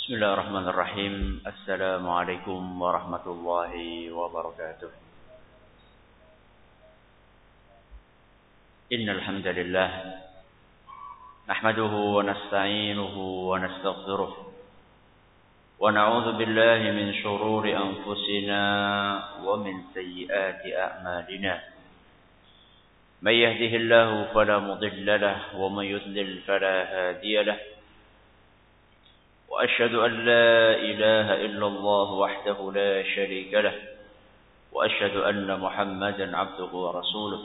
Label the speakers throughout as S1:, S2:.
S1: Bismillahirrahmanirrahim. Assalamualaikum warahmatullahi wabarakatuh. Innal hamdalillah nahmaduhu wa nasta'inuhu wa nastaghfiruh wa na'udzu billahi min shururi anfusina wa min sayyiati a'malina. May yahdihillahu fala mudilla lahu wa may yudlil fala hadiya lahu. وأشهد أن لا إله إلا الله وحده لا شريك له وأشهد أن محمدا عبده ورسوله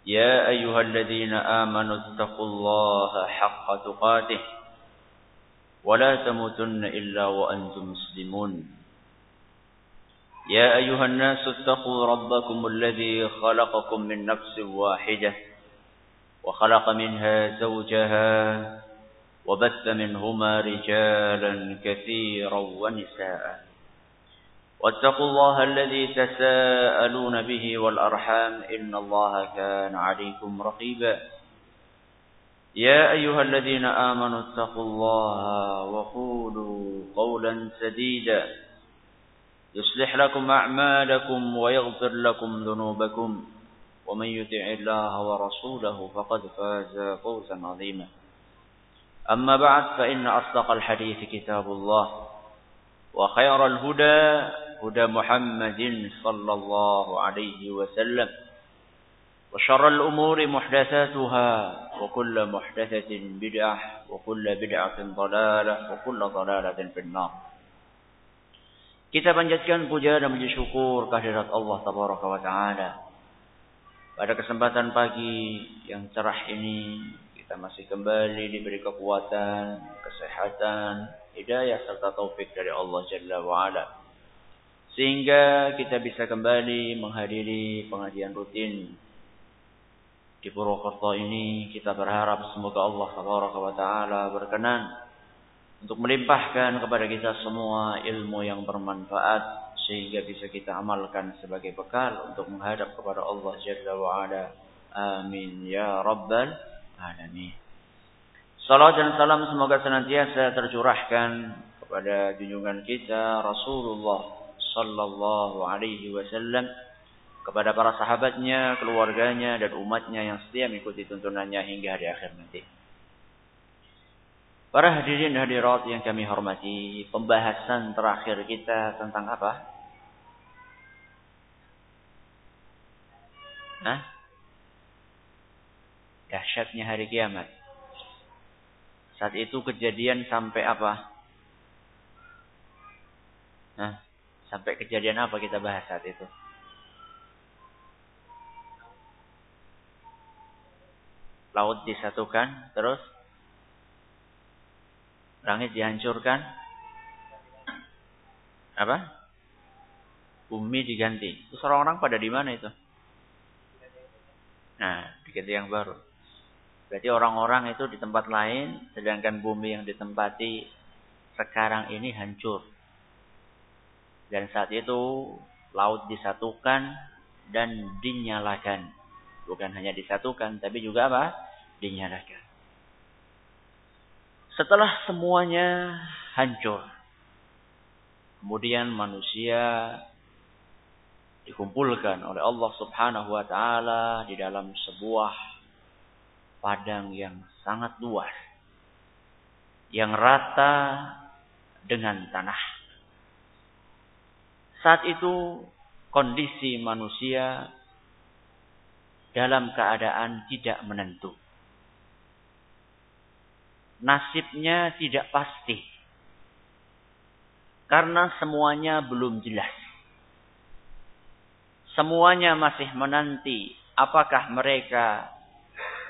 S1: يا أيها الذين آمنوا اتقوا الله حق تقاته ولا تموتن إلا وأنتم مسلمون يا أيها الناس اتقوا ربكم الذي خلقكم من نفس واحدة وخلق منها زوجها وبث منهما رجالا كثيرا ونساء واتقوا الله الذي تساءلون به والأرحام إن الله كان عليكم رقيبا يا أيها الذين آمنوا اتقوا الله وقولوا قولا سديدا يصلح لكم أعمالكم ويغفر لكم ذنوبكم ومن يطع الله ورسوله فقد فاز فوزا عظيما أما بعد فإن أصدق الحديث كتاب الله وخير الهدى هدى محمد صلى الله عليه وسلم وشر الأمور محدثاتها وكل محدثة بدعة وكل بدعة ضلالة وكل ضلالة في النار. Kita panjatkan puja dan puji syukur kehadirat Allah Tabaraka wa Ta'ala. Pada kesempatan pagi yang cerah ini kita masih kembali diberi kekuatan, kesehatan, hidayah serta taufik dari Allah Jalla wa'ala. Sehingga kita bisa kembali menghadiri pengajian rutin di Purwokerto ini. Kita berharap semoga Allah Tabaraka wa Ta'ala berkenan untuk melimpahkan kepada kita semua ilmu yang bermanfaat sehingga bisa kita amalkan sebagai bekal untuk menghadap kepada Allah Jalla wa'ala. Amin ya rabbal alamin. Salam dan salam semoga senantiasa tercurahkan kepada junjungan kita Rasulullah sallallahu alaihi wasallam, kepada para sahabatnya, keluarganya dan umatnya yang setia mengikuti tuntunannya hingga hari akhir nanti. Para hadirin hadirat yang kami hormati, pembahasan terakhir kita tentang apa? Dahsyatnya hari kiamat. Saat itu kejadian sampai apa? Sampai kejadian apa kita bahas saat itu? Laut disatukan, terus langit dihancurkan. Apa? Bumi diganti. Terus orang-orang pada di mana itu? Diganti yang baru. Berarti orang-orang itu di tempat lain, sedangkan bumi yang ditempati sekarang ini hancur. Dan saat itu laut disatukan dan dinyalakan. Bukan hanya disatukan, tapi juga apa? Dinyalakan. Setelah semuanya hancur, kemudian manusia dikumpulkan oleh Allah Subhanahu wa Ta'ala di dalam sebuah padang yang sangat luas, yang rata dengan tanah. Saat itu kondisi manusia dalam keadaan tidak menentu. Nasibnya tidak pasti. Karena semuanya belum jelas. Semuanya masih menanti apakah mereka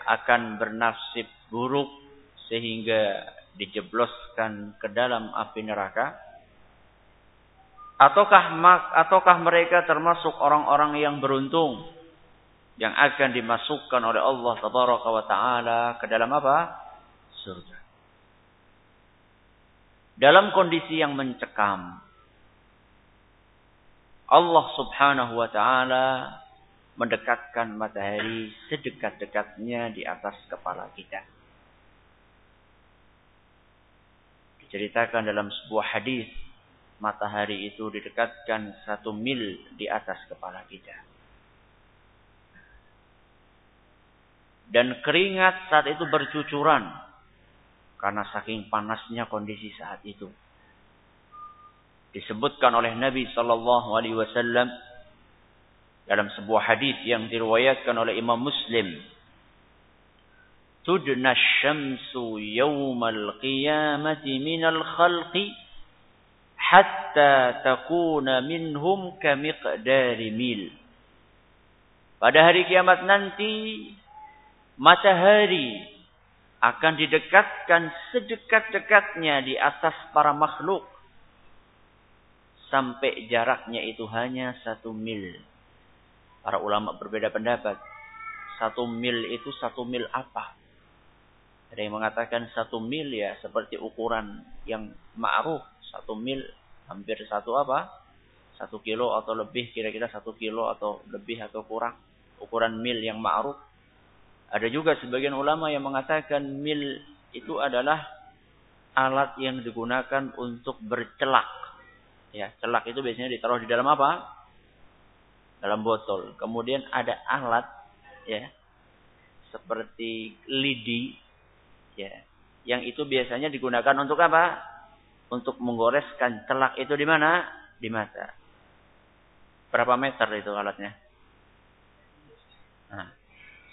S1: akan bernasib buruk sehingga dijebloskan ke dalam api neraka, ataukah mereka termasuk orang-orang yang beruntung yang akan dimasukkan oleh Allah Tabaraka wa Ta'ala ke dalam apa? Surga. Dalam kondisi yang mencekam, Allah Subhanahu wa Ta'ala mendekatkan matahari sedekat-dekatnya di atas kepala kita. Diceritakan dalam sebuah hadis, matahari itu didekatkan 1 mil di atas kepala kita. Dan keringat saat itu bercucuran karena saking panasnya kondisi saat itu. Disebutkan oleh Nabi sallallahu alaihi wasallam dalam sebuah hadis yang diriwayatkan oleh Imam Muslim, tudna asy-syamsu yaumal qiyamati minal khalqi hatta takuna minhum kamiqdari mil. Pada hari kiamat nanti matahari akan didekatkan sedekat-dekatnya di atas para makhluk sampai jaraknya itu hanya 1 mil. Para ulama berbeda pendapat. 1 mil itu 1 mil apa? Ada yang mengatakan 1 mil ya seperti ukuran yang ma'ruf. 1 mil hampir 1 apa? 1 kilo atau lebih, kira-kira 1 kilo atau lebih atau kurang. Ukuran mil yang ma'ruf. Ada juga sebagian ulama yang mengatakan mil itu adalah alat yang digunakan untuk bercelak. Ya, celak itu biasanya ditaruh di dalam apa? Dalam botol. Kemudian ada alat ya seperti lidi ya, yang itu biasanya digunakan untuk apa? Untuk menggoreskan celak itu di mana? Di mata. Berapa meter itu alatnya? Nah,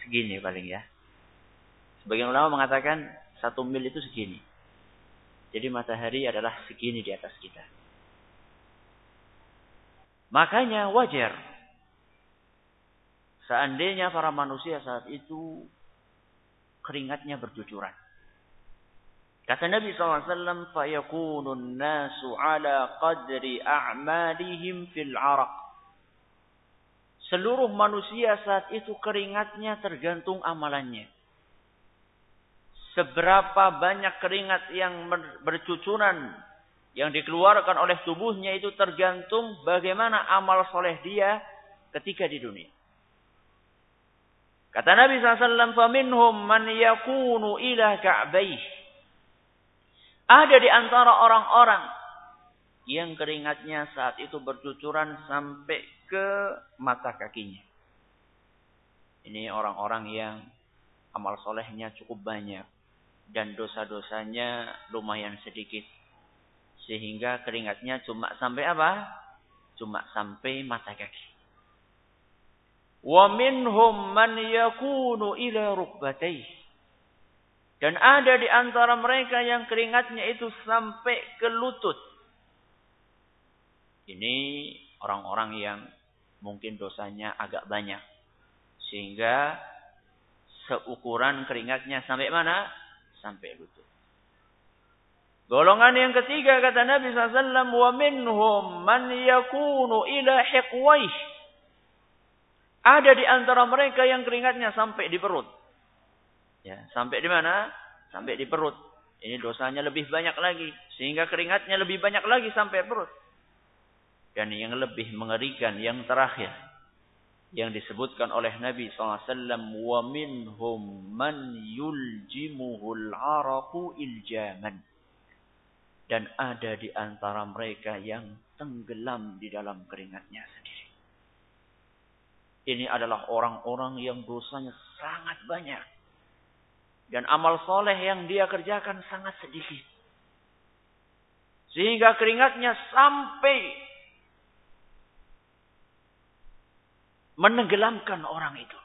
S1: segini paling ya. Sebagian ulama mengatakan 1 mil itu segini. Jadi matahari adalah segini di atas kita. Makanya wajar seandainya para manusia saat itu keringatnya bercucuran. Kata Nabi SAW, فَيَكُونُ النَّاسُ عَلَى قَدْرِ أَعْمَالِهِمْ فِي الْعَرَقِ. Seluruh manusia saat itu keringatnya tergantung amalannya. Seberapa banyak keringat yang bercucuran yang dikeluarkan oleh tubuhnya itu tergantung bagaimana amal soleh dia ketika di dunia. Kata Nabi SAW, فَمِنْهُمْ مَنْ يَكُونُ إِلَى كَعْبَيْهِ. Ada di antara orang-orang yang keringatnya saat itu bercucuran sampai ke mata kakinya. Ini orang-orang yang amal solehnya cukup banyak dan dosa-dosanya lumayan sedikit. Sehingga keringatnya cuma sampai apa? Cuma sampai mata kaki. Wa minhum man yakunu ila rukbatayhi. Dan ada di antara mereka yang keringatnya itu sampai ke lutut. Ini orang-orang yang mungkin dosanya agak banyak. Sehingga seukuran keringatnya sampai mana? Sampai lutut. Golongan yang ketiga kata Nabi SAW, wa minhum man yakunu ila hiqwaih. Ada di antara mereka yang keringatnya sampai di perut. Ya, sampai di mana? Sampai di perut. Ini dosanya lebih banyak lagi, sehingga keringatnya lebih banyak lagi sampai perut. Dan yang lebih mengerikan yang terakhir yang disebutkan oleh Nabi SAW, wa minhum man yuljimuhul araqu iljaman. Dan ada di antara mereka yang tenggelam di dalam keringatnya sendiri. Ini adalah orang-orang yang dosanya sangat banyak. Dan amal soleh yang dia kerjakan sangat sedikit. Sehingga keringatnya sampai menenggelamkan orang itu.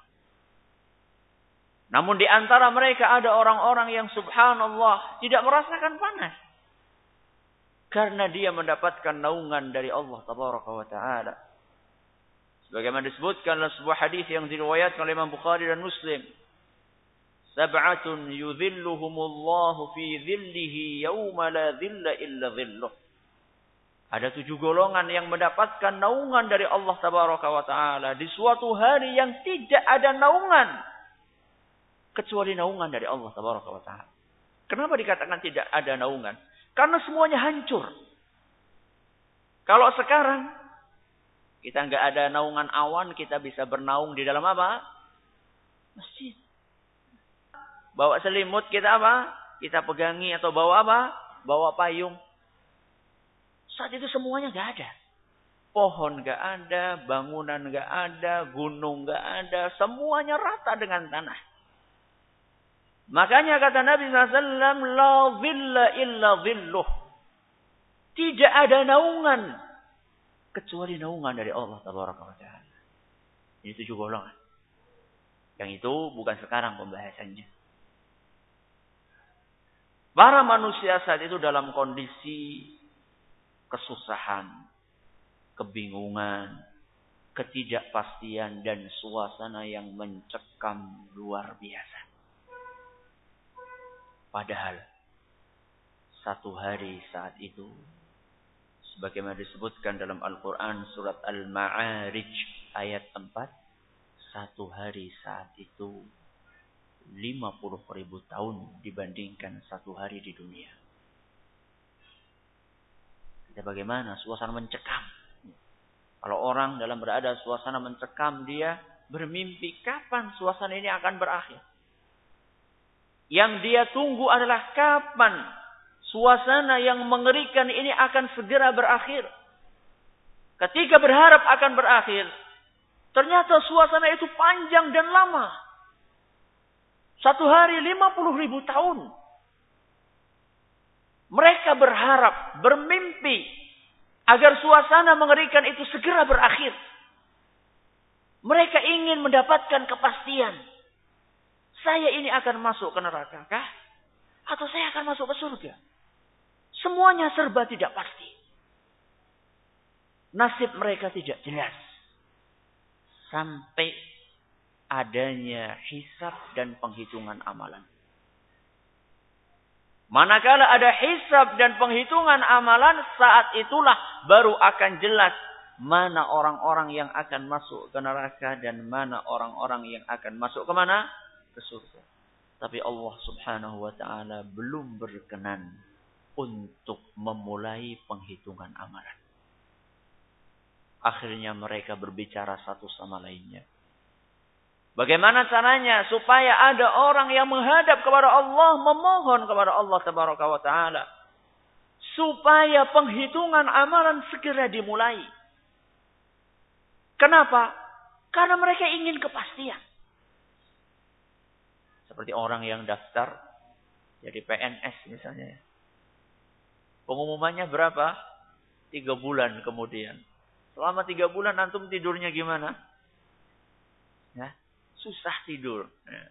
S1: Namun di antara mereka ada orang-orang yang subhanallah tidak merasakan panas. Karena dia mendapatkan naungan dari Allah Tabaraka wa Ta'ala. Sebagaimana disebutkan dalam sebuah hadis yang diriwayatkan oleh Imam Bukhari dan Muslim. Sab'atun yudhilluhumullahu fi dhillihi yawma la dhilla illa dhilluh. Ada 7 golongan yang mendapatkan naungan dari Allah Tabaraka wa Ta'ala. Di suatu hari yang tidak ada naungan. Kecuali naungan dari Allah Tabaraka wa Ta'ala. Kenapa dikatakan tidak ada naungan? Karena semuanya hancur. Kalau sekarang kita nggak ada naungan awan, kita bisa bernaung di dalam apa? Masjid. Bawa selimut kita apa? Kita pegangi atau bawa apa? bawa payung. Saat itu semuanya nggak ada. Pohon nggak ada, bangunan nggak ada, gunung nggak ada. Semuanya rata dengan tanah. Makanya kata Nabi SAW, la dhilla illa dhilluh. Tidak ada naungan kecuali naungan dari Allah Tabaraka wa Ta'ala. Ini 7 golongan. Yang itu bukan sekarang pembahasannya. Para manusia saat itu dalam kondisi kesusahan, kebingungan, ketidakpastian dan suasana yang mencekam luar biasa. Padahal satu hari saat itu, sebagaimana disebutkan dalam Al-Quran surat Al-Ma'arij ayat 4, satu hari saat itu 50.000 tahun dibandingkan satu hari di dunia. Kita bagaimana? Suasana mencekam. Kalau orang dalam berada suasana mencekam, dia bermimpi kapan suasana ini akan berakhir. Yang dia tunggu adalah kapan suasana yang mengerikan ini akan segera berakhir. Ketika berharap akan berakhir, ternyata suasana itu panjang dan lama. Satu hari 50.000 tahun. Mereka berharap, bermimpi agar suasana mengerikan itu segera berakhir. Mereka ingin mendapatkan kepastian. Saya ini akan masuk ke neraka kah? Atau saya akan masuk ke surga? Semuanya serba tidak pasti. Nasib mereka tidak jelas. Sampai adanya hisab dan penghitungan amalan. Manakala ada hisab dan penghitungan amalan, saat itulah baru akan jelas mana orang-orang yang akan masuk ke neraka dan mana orang-orang yang akan masuk ke mana? Ke surga. Tapi Allah Subhanahu wa Ta'ala belum berkenan untuk memulai penghitungan amalan. Akhirnya mereka berbicara satu sama lainnya. Bagaimana caranya supaya ada orang yang menghadap kepada Allah, memohon kepada Allah Tabaraka wa Ta'ala supaya penghitungan amalan segera dimulai. Kenapa? Karena mereka ingin kepastian. Seperti orang yang daftar jadi PNS misalnya. Pengumumannya berapa? 3 bulan kemudian. Selama 3 bulan antum tidurnya gimana? Ya, susah tidur. Ya.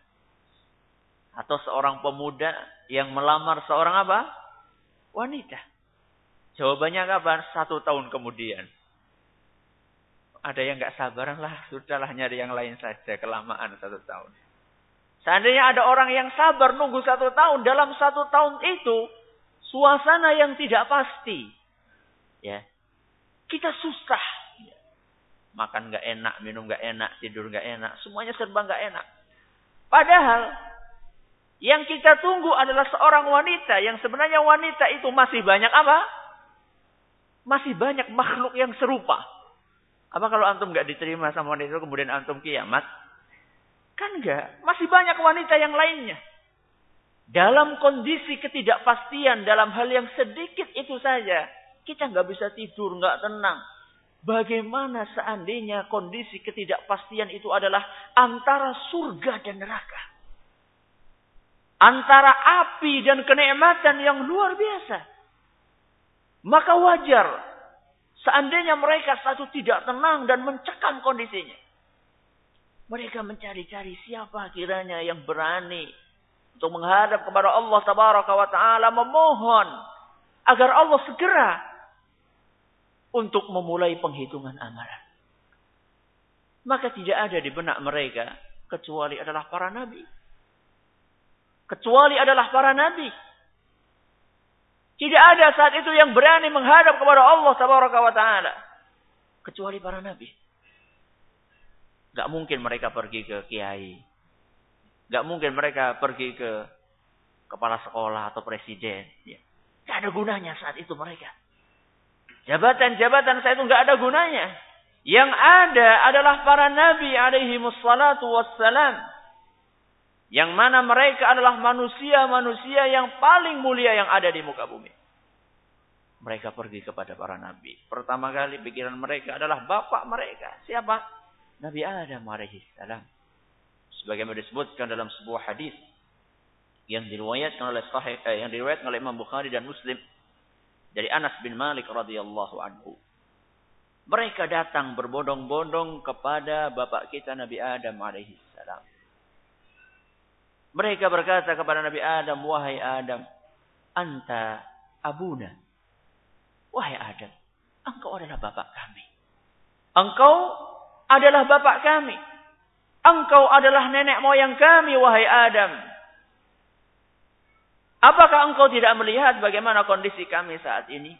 S1: Atau seorang pemuda yang melamar seorang apa? Wanita. Jawabannya kapan? 1 tahun kemudian. Ada yang gak sabaran lah, sudahlah nyari yang lain saja, kelamaan 1 tahun. Seandainya ada orang yang sabar nunggu 1 tahun, dalam 1 tahun itu suasana yang tidak pasti. Ya. Kita susah. Makan gak enak, minum gak enak, tidur gak enak. Semuanya serba gak enak. Padahal yang kita tunggu adalah seorang wanita. Yang sebenarnya wanita itu masih banyak apa? Masih banyak makhluk yang serupa. Apa kalau antum gak diterima sama wanita itu kemudian antum kiamat? Kan enggak. Masih banyak wanita yang lainnya. Dalam kondisi ketidakpastian, dalam hal yang sedikit itu saja, kita nggak bisa tidur, nggak tenang. Bagaimana seandainya kondisi ketidakpastian itu adalah antara surga dan neraka? Antara api dan kenikmatan yang luar biasa. Maka wajar seandainya mereka satu tidak tenang dan mencekam kondisinya. Mereka mencari-cari siapa kiranya yang berani untuk menghadap kepada Allah Tabaraka wa Ta'ala, memohon agar Allah segera untuk memulai penghitungan amalan. Maka tidak ada di benak mereka kecuali adalah para nabi. Kecuali adalah para nabi. Tidak ada saat itu yang berani menghadap kepada Allah Tabaraka wa Ta'ala kecuali para nabi. Gak mungkin mereka pergi ke kiai. Gak mungkin mereka pergi ke kepala sekolah atau presiden. Ya. Gak ada gunanya saat itu mereka. Jabatan-jabatan saat itu gak ada gunanya. Yang ada adalah para nabi alaihi wassalatu wassalam. Yang mana mereka adalah manusia-manusia yang paling mulia yang ada di muka bumi. mereka pergi kepada para nabi. Pertama kali pikiran mereka adalah bapak mereka. Siapa? Nabi Adam alaihissalam. Sebagaimana disebutkan dalam sebuah hadis yang diriwayatkan oleh Imam Bukhari dan Muslim dari Anas bin Malik radhiyallahu anhu. Mereka datang berbondong-bondong kepada bapak kita Nabi Adam alaihissalam. Mereka berkata kepada Nabi Adam, wahai Adam, anta abuna. Wahai Adam, engkau adalah bapak kami. Engkau adalah bapak kami. Engkau adalah nenek moyang kami, wahai Adam. Apakah engkau tidak melihat bagaimana kondisi kami saat ini?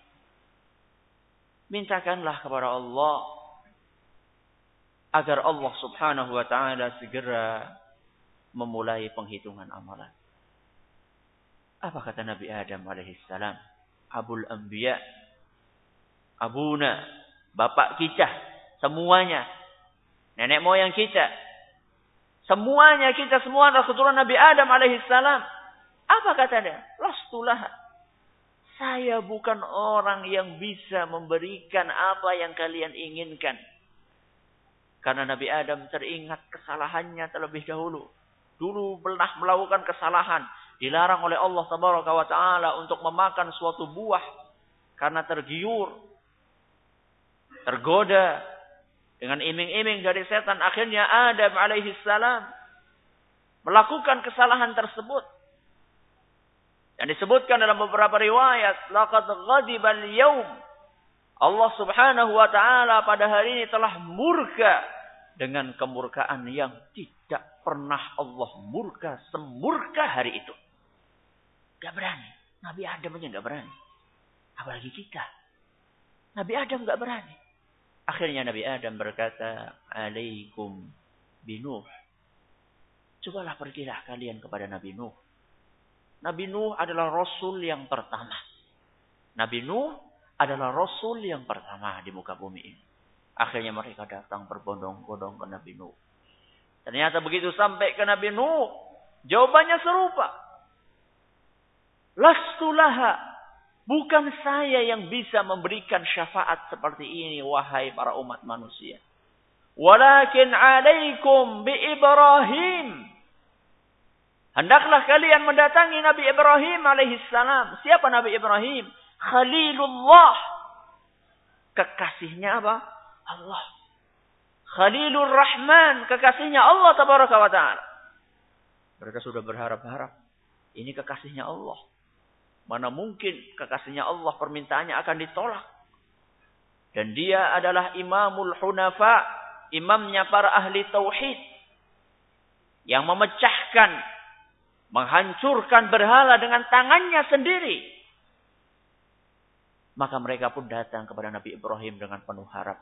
S1: Mintakanlah kepada Allah agar Allah subhanahu wa ta'ala segera memulai penghitungan amalan. Apa kata Nabi Adam alaihissalam? Abul Anbiya, abuna, bapak kita, semuanya, nenek moyang kita, semuanya kita semua adalah keturunan Nabi Adam alaihissalam. Apa katanya? Lastulah. Saya bukan orang yang bisa memberikan apa yang kalian inginkan. Karena Nabi Adam teringat kesalahannya terlebih dahulu. Dulu pernah melakukan kesalahan. Dilarang oleh Allah Tabaraka wa Ta'ala untuk memakan suatu buah. Karena tergiur. Tergoda. Dengan iming-iming dari setan. Akhirnya Adam alaihissalam melakukan kesalahan tersebut. Yang disebutkan dalam beberapa riwayat, laqad ghadiba al-yawm. Allah Subhanahu wa taala pada hari ini telah murka dengan kemurkaan yang tidak pernah Allah murka semurka hari itu. Enggak berani. Nabi Adam aja enggak berani. Apalagi kita. Nabi Adam enggak berani. Akhirnya Nabi Adam berkata, "Alaikum binuh." Cobalah pergilah kalian kepada Nabi Nuh. Nabi Nuh adalah Rasul yang pertama. Nabi Nuh adalah Rasul yang pertama di muka bumi ini. Akhirnya mereka datang berbondong-bondong ke Nabi Nuh. Ternyata begitu sampai ke Nabi Nuh, jawabannya serupa. Lastulaha. Bukan saya yang bisa memberikan syafaat seperti ini, wahai para umat manusia. Walakin alaikum bi Ibrahim. Hendaklah kalian mendatangi Nabi Ibrahim alaihissalam. Siapa Nabi Ibrahim? Khalilullah. Kekasihnya apa? Allah. Khalilur Rahman. Kekasihnya Allah Tabaraka wa Ta'ala. Mereka sudah berharap-harap. Ini kekasihnya Allah. Mana mungkin kekasihnya Allah permintaannya akan ditolak. Dan dia adalah imamul hunafa. Imamnya para ahli tauhid. Yang memecahkan, menghancurkan berhala dengan tangannya sendiri. Maka mereka pun datang kepada Nabi Ibrahim dengan penuh harap.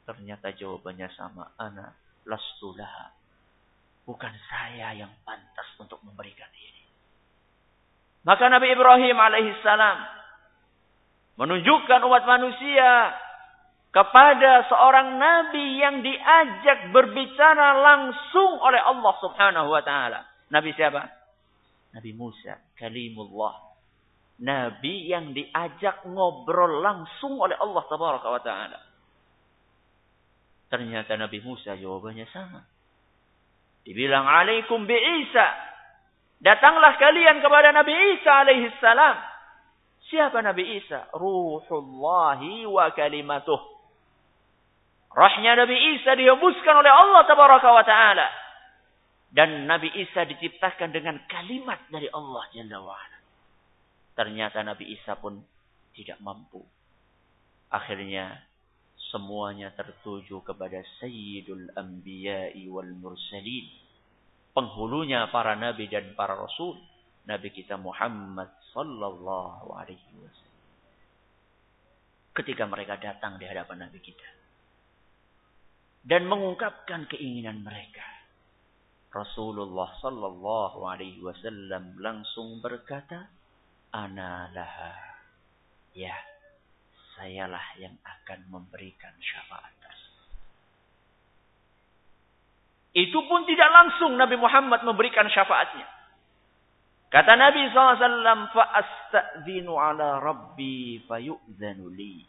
S1: Ternyata jawabannya sama. Ana lastulaha. Bukan saya yang pantas untuk memberikan ini. Maka Nabi Ibrahim alaihissalam menunjukkan umat manusia kepada seorang nabi yang diajak berbicara langsung oleh Allah subhanahu wa ta'ala. Nabi siapa? Nabi Musa, kalimullah. Nabi yang diajak ngobrol langsung oleh Allah Tabaraka wa Ta'ala. Ternyata Nabi Musa jawabannya sama. Dibilang, alaikum bi Isa. Datanglah kalian kepada Nabi Isa alaihissalam. Siapa Nabi Isa? Ruhullahi wa kalimatuh. Rohnya Nabi Isa dihembuskan oleh Allah Tabaraka wa Ta'ala. Dan Nabi Isa diciptakan dengan kalimat dari Allah Jalla wa'ala. Ternyata Nabi Isa pun tidak mampu. Akhirnya semuanya tertuju kepada Sayyidul Anbiya'i wal Mursalin. Penghulunya para Nabi dan para Rasul. Nabi kita Muhammad sallallahu alaihi wasallam. Ketika mereka datang di hadapan Nabi kita. Dan mengungkapkan keinginan mereka. Rasulullah sallallahu alaihi wasallam langsung berkata, ana laha. Ya, sayalah yang akan memberikan syafaat tersebut. Itu pun tidak langsung Nabi Muhammad memberikan syafaatnya. Kata Nabi SAW, فَأَسْتَأْذِنُ عَلَى رَبِّي فَيُؤْذَنُ لِي.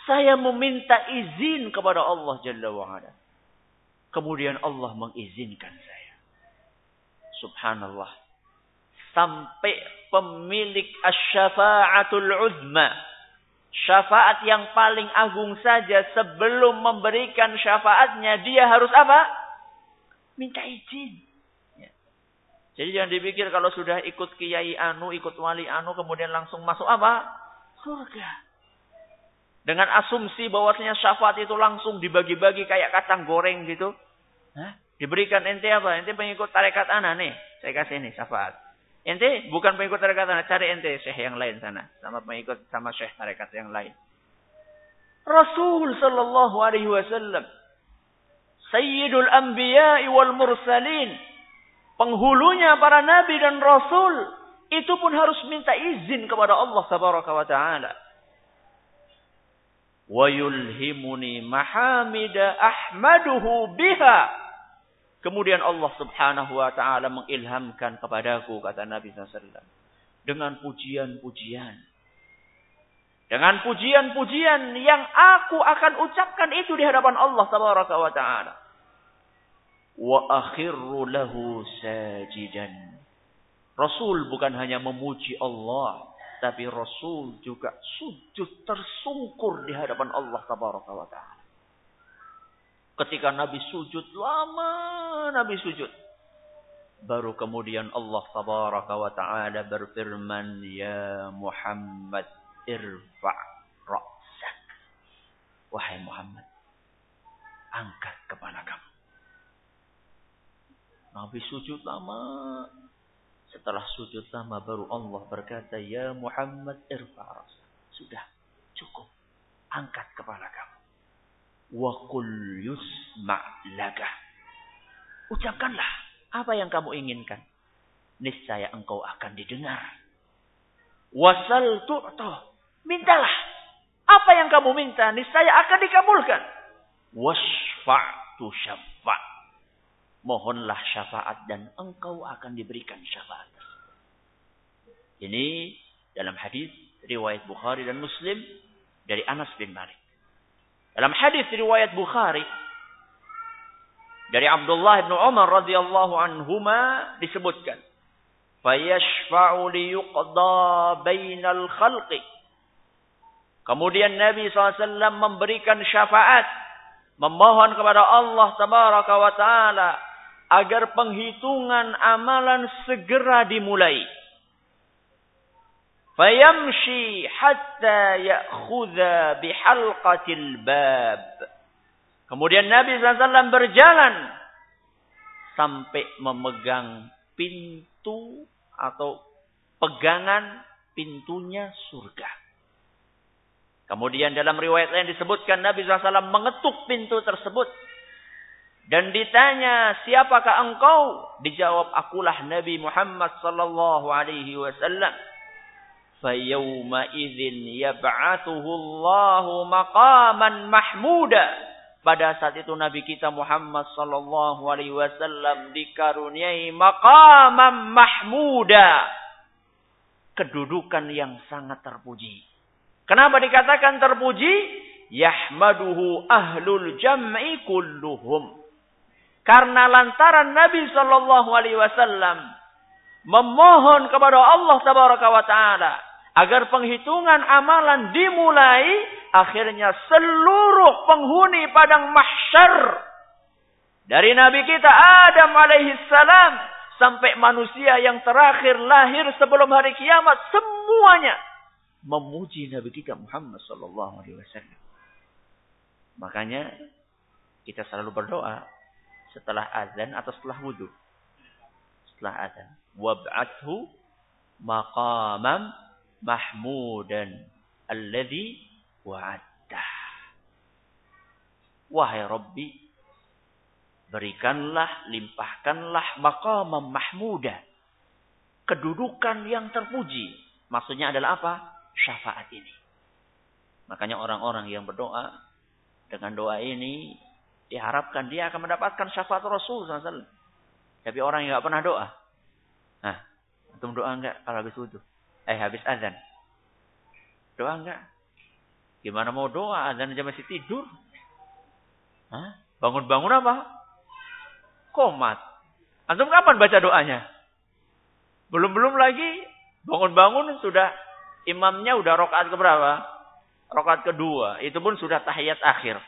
S1: Saya meminta izin kepada Allah Jalla wa'ala. Kemudian Allah mengizinkan saya. Subhanallah. Sampai pemilik asy-syafa'atul uzma, syafaat yang paling agung saja, sebelum memberikan syafaatnya, dia harus apa? Minta izin. Ya. Jadi jangan dipikir kalau sudah ikut kiai anu, ikut wali anu, kemudian langsung masuk apa? Surga. Dengan asumsi bahwasanya syafaat itu langsung dibagi-bagi kayak kacang goreng gitu. Hah? Diberikan ente apa? Ente pengikut tarekat ana nih. Saya kasih nih syafaat. Ente bukan pengikut tarekat ana, cari ente syekh yang lain sana. Sama pengikut sama syekh tarekat yang lain. Rasul sallallahu alaihi wasallam, Sayyidul Anbiya'i wal Mursalin, penghulunya para nabi dan rasul, itu pun harus minta izin kepada Allah tabaraka wa ta'ala. Wa yulhimuni mahamida ahmaduhu biha. Kemudian Allah subhanahu wa ta'ala mengilhamkan kepadaku, kata Nabi SAW, dengan pujian-pujian. Dengan pujian-pujian yang aku akan ucapkan itu di hadapan Allah tabaraka wa ta'ala. Wa akhirru lahu sajidan. Rasul bukan hanya memuji Allah, tapi Rasul juga sujud tersungkur di hadapan Allah tabaraka wa ta'ala. Ketika Nabi sujud, lama Nabi sujud. Baru kemudian Allah tabaraka wa ta'ala berfirman, Ya Muhammad, irfa' ra'sak. Wahai Muhammad, angkat kepala kamu. Nabi sujud lama. Setelah sujud lama baru Allah berkata, Ya Muhammad, irfa' ra'sak. Sudah, cukup. Angkat kepala kamu. Wa qul yusma' laka. Ucapkanlah apa yang kamu inginkan. Niscaya engkau akan didengar. Wasal tu'ta. Mintalah apa yang kamu minta, niscaya akan dikabulkan. Wasfa' tu syafa'. Mohonlah syafaat dan engkau akan diberikan syafaat. Ini dalam hadis riwayat Bukhari dan Muslim dari Anas bin Malik. Dalam hadis riwayat Bukhari dari Abdullah bin Umar radhiyallahu anhuma disebutkan, fayashfa'u liyuqda bainal khalqi. Kemudian Nabi SAW memberikan syafaat, memohon kepada Allah tabaraka wa ta'ala agar penghitungan amalan segera dimulai. Fayamshi hatta ya'khudha bihalqatil bab. Kemudian Nabi SAW berjalan sampai memegang pintu atau pegangan pintunya surga. Kemudian dalam riwayat lain disebutkan Nabi SAW mengetuk pintu tersebut. Dan ditanya, siapakah engkau? Dijawab, akulah Nabi Muhammad sallallahu alaihi wasallam. فَيَوْمَئِذٍ يَبْعَثُهُ اللَّهُ مَقَامًا مَحْمُودًا. Pada saat itu Nabi kita Muhammad sallallahu alaihi wasallam dikaruniai maqaman mahmuda, kedudukan yang sangat terpuji. Kenapa dikatakan terpuji? Yahmaduhu ahlul jam'i kulluhum. Karena lantaran Nabi sallallahu alaihi wasallam memohon kepada Allah tabaraka wa ta'ala agar penghitungan amalan dimulai, akhirnya seluruh penghuni padang mahsyar dari Nabi kita Adam alaihi salam sampai manusia yang terakhir lahir sebelum hari kiamat, semuanya memuji Nabi kita Muhammad sallallahu alaihi wasallam. Makanya kita selalu berdoa setelah azan atau setelah wudu. Setelah azan, wab'athu maqamam mahmudan alladhi wa'addah. Wahai Rabbi, berikanlah, limpahkanlah maqamam mahmuda, kedudukan yang terpuji. Maksudnya adalah apa? Syafaat ini. Makanya orang-orang yang berdoa dengan doa ini diharapkan dia akan mendapatkan syafaat Rasul SAW. Tapi orang yang tidak pernah doa, Nah, antum doa enggak kalau habis wudu? Habis azan. Doa enggak? Gimana mau doa? Azan aja masih tidur. Hah? Bangun-bangun apa? Komat. Antum kapan baca doanya? Belum lagi bangun-bangun sudah imamnya udah rakaat keberapa? Rakaat kedua. Itu pun sudah tahiyat akhir.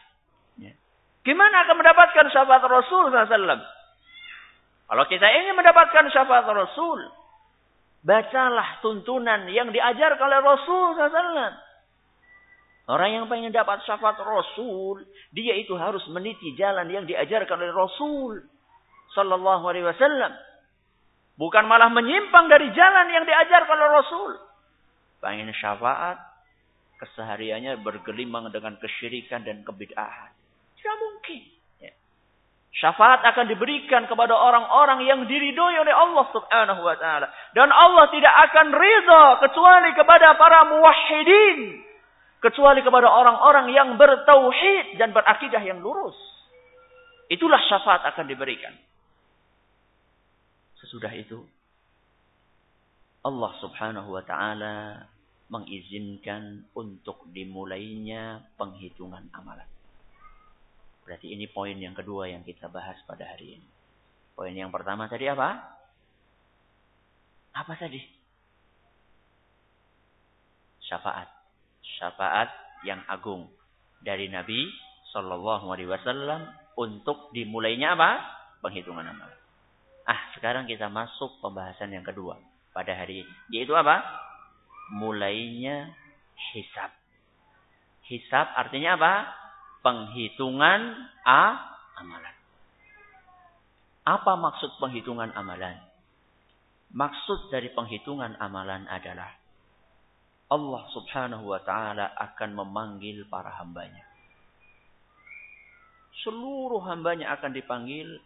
S1: Gimana akan mendapatkan syafaat Rasul SAW? Kalau kita ingin mendapatkan syafaat Rasul, bacalah tuntunan yang diajarkan oleh Rasul SAW. Orang yang pengen dapat syafaat Rasul, dia itu harus meniti jalan yang diajarkan oleh Rasul Sallallahu Alaihi Wasallam. Bukan malah menyimpang dari jalan yang diajarkan oleh Rasul. Pengen syafaat, kesehariannya bergelimang dengan kesyirikan dan kebid'ahan. Tidak mungkin. Syafaat akan diberikan kepada orang-orang yang diridhoi oleh Allah Subhanahu wa taala. Dan Allah tidak akan ridha kecuali kepada para muwahhidin. Kecuali kepada orang-orang yang bertauhid dan berakidah yang lurus. Itulah syafaat akan diberikan. Sesudah itu Allah Subhanahu wa taala mengizinkan untuk dimulainya penghitungan amalan. Berarti ini poin yang kedua yang kita bahas pada hari ini. Poin yang pertama tadi apa? Apa tadi? Syafaat. Syafaat yang agung dari Nabi Sallallahu Alaihi Wasallam untuk dimulainya apa? Penghitungan amalan. Sekarang kita masuk pembahasan yang kedua pada hari ini. Yaitu apa? Mulainya hisab. Hisab artinya apa? Penghitungan amalan. Apa maksud penghitungan amalan? Maksud dari penghitungan amalan adalah Allah Subhanahu wa taala akan memanggil para hambanya. Seluruh hambanya akan dipanggil,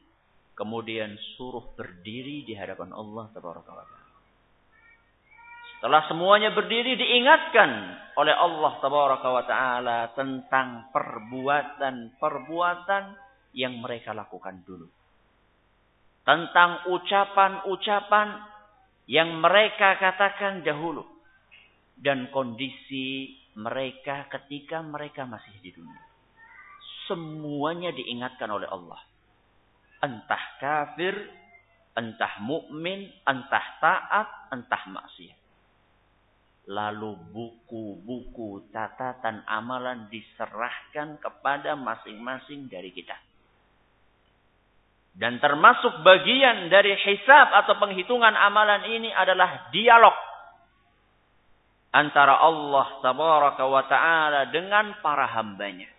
S1: kemudian suruh berdiri di hadapan Allah Tabaraka wa taala. Setelah semuanya berdiri, diingatkan oleh Allah Tabaraka wa taala tentang perbuatan-perbuatan yang mereka lakukan dulu. Tentang ucapan-ucapan yang mereka katakan dahulu. Dan kondisi mereka ketika mereka masih di dunia. Semuanya diingatkan oleh Allah. Entah kafir, entah mukmin, entah taat, entah maksiat. Lalu buku-buku catatan amalan diserahkan kepada masing-masing dari kita. Dan termasuk bagian dari hisab atau penghitungan amalan ini adalah dialog antara Allah Tabaraka wa Ta'ala dengan para hambanya.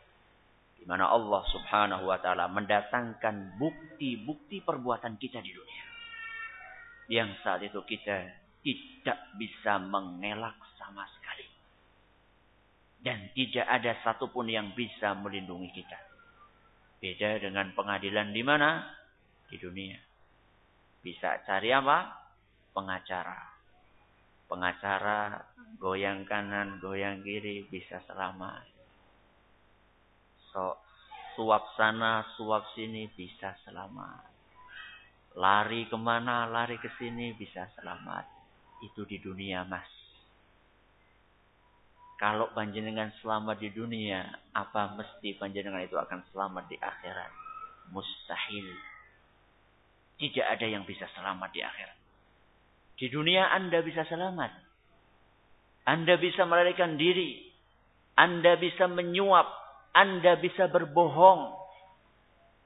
S1: Di mana Allah Subhanahu wa Ta'ala mendatangkan bukti-bukti perbuatan kita di dunia. Yang saat itu kita tidak bisa mengelak sama sekali. Dan tidak ada satupun yang bisa melindungi kita. Beda dengan pengadilan di mana? Di dunia. Bisa cari apa? Pengacara. Pengacara goyang kanan, goyang kiri bisa selamat. Suap sana, suap sini bisa selamat. Lari kemana, lari ke sini bisa selamat. Itu di dunia, mas. Kalau panjenengan selamat di dunia, apa mesti panjenengan itu akan selamat di akhirat? Mustahil. Tidak ada yang bisa selamat di akhirat. Di dunia Anda bisa selamat. Anda bisa melarikan diri. Anda bisa menyuap. Anda bisa berbohong.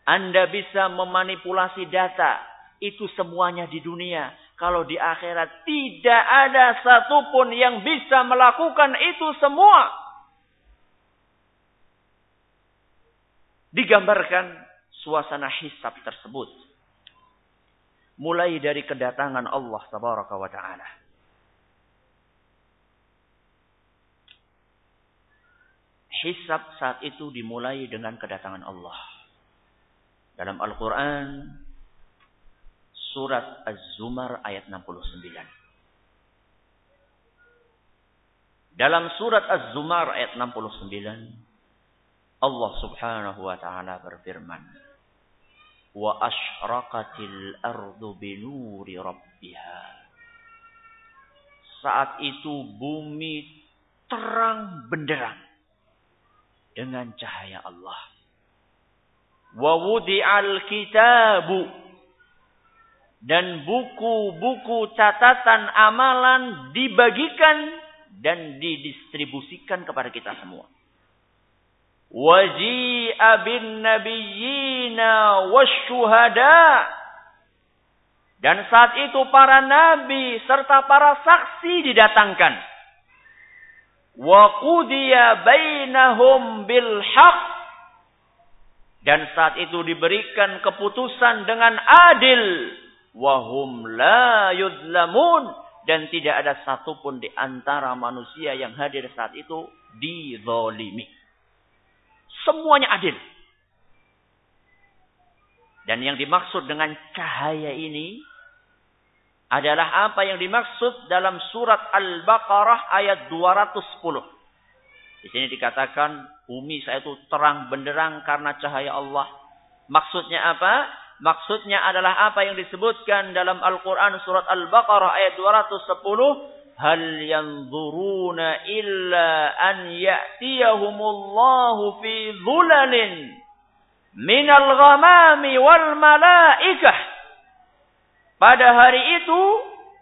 S1: Anda bisa memanipulasi data. Itu semuanya di dunia. Kalau di akhirat tidak ada satupun yang bisa melakukan itu semua. Digambarkan suasana hisab tersebut. Mulai dari kedatangan Allah Tabaraka wa Ta'ala. Hisab saat itu dimulai dengan kedatangan Allah. Dalam Al-Quran, surat Az-Zumar ayat 69. Dalam surat Az-Zumar ayat 69, Allah Subhanahu wa Ta'ala berfirman, wa asyraqatil ardu binuri rabbiha. saat itu bumi terang benderang dengan cahaya Allah. Wa wudi'al kitabu, dan buku-buku catatan amalan dibagikan dan didistribusikan kepada kita semua. Waji'a bin nabiyyina wasyuhada, dan saat itu para nabi serta para saksi didatangkan. Wa qudiya bainahum bil haqq, dan saat itu diberikan keputusan dengan adil. Wa hum la yuzlamun, dan tidak ada satupun di antara manusia yang hadir saat itu dizalimi. Semuanya adil. Dan yang dimaksud dengan cahaya ini adalah apa yang dimaksud dalam surat Al-Baqarah ayat 210. Di sini dikatakan bumi saat itu terang benderang karena cahaya Allah. Maksudnya apa? Maksudnya adalah apa yang disebutkan dalam Al-Quran surat Al-Baqarah ayat 210. Hal yanzuruna illa an ya'tiyahumullahu fi dhulalin minal ghamami wal malaikah. Pada hari itu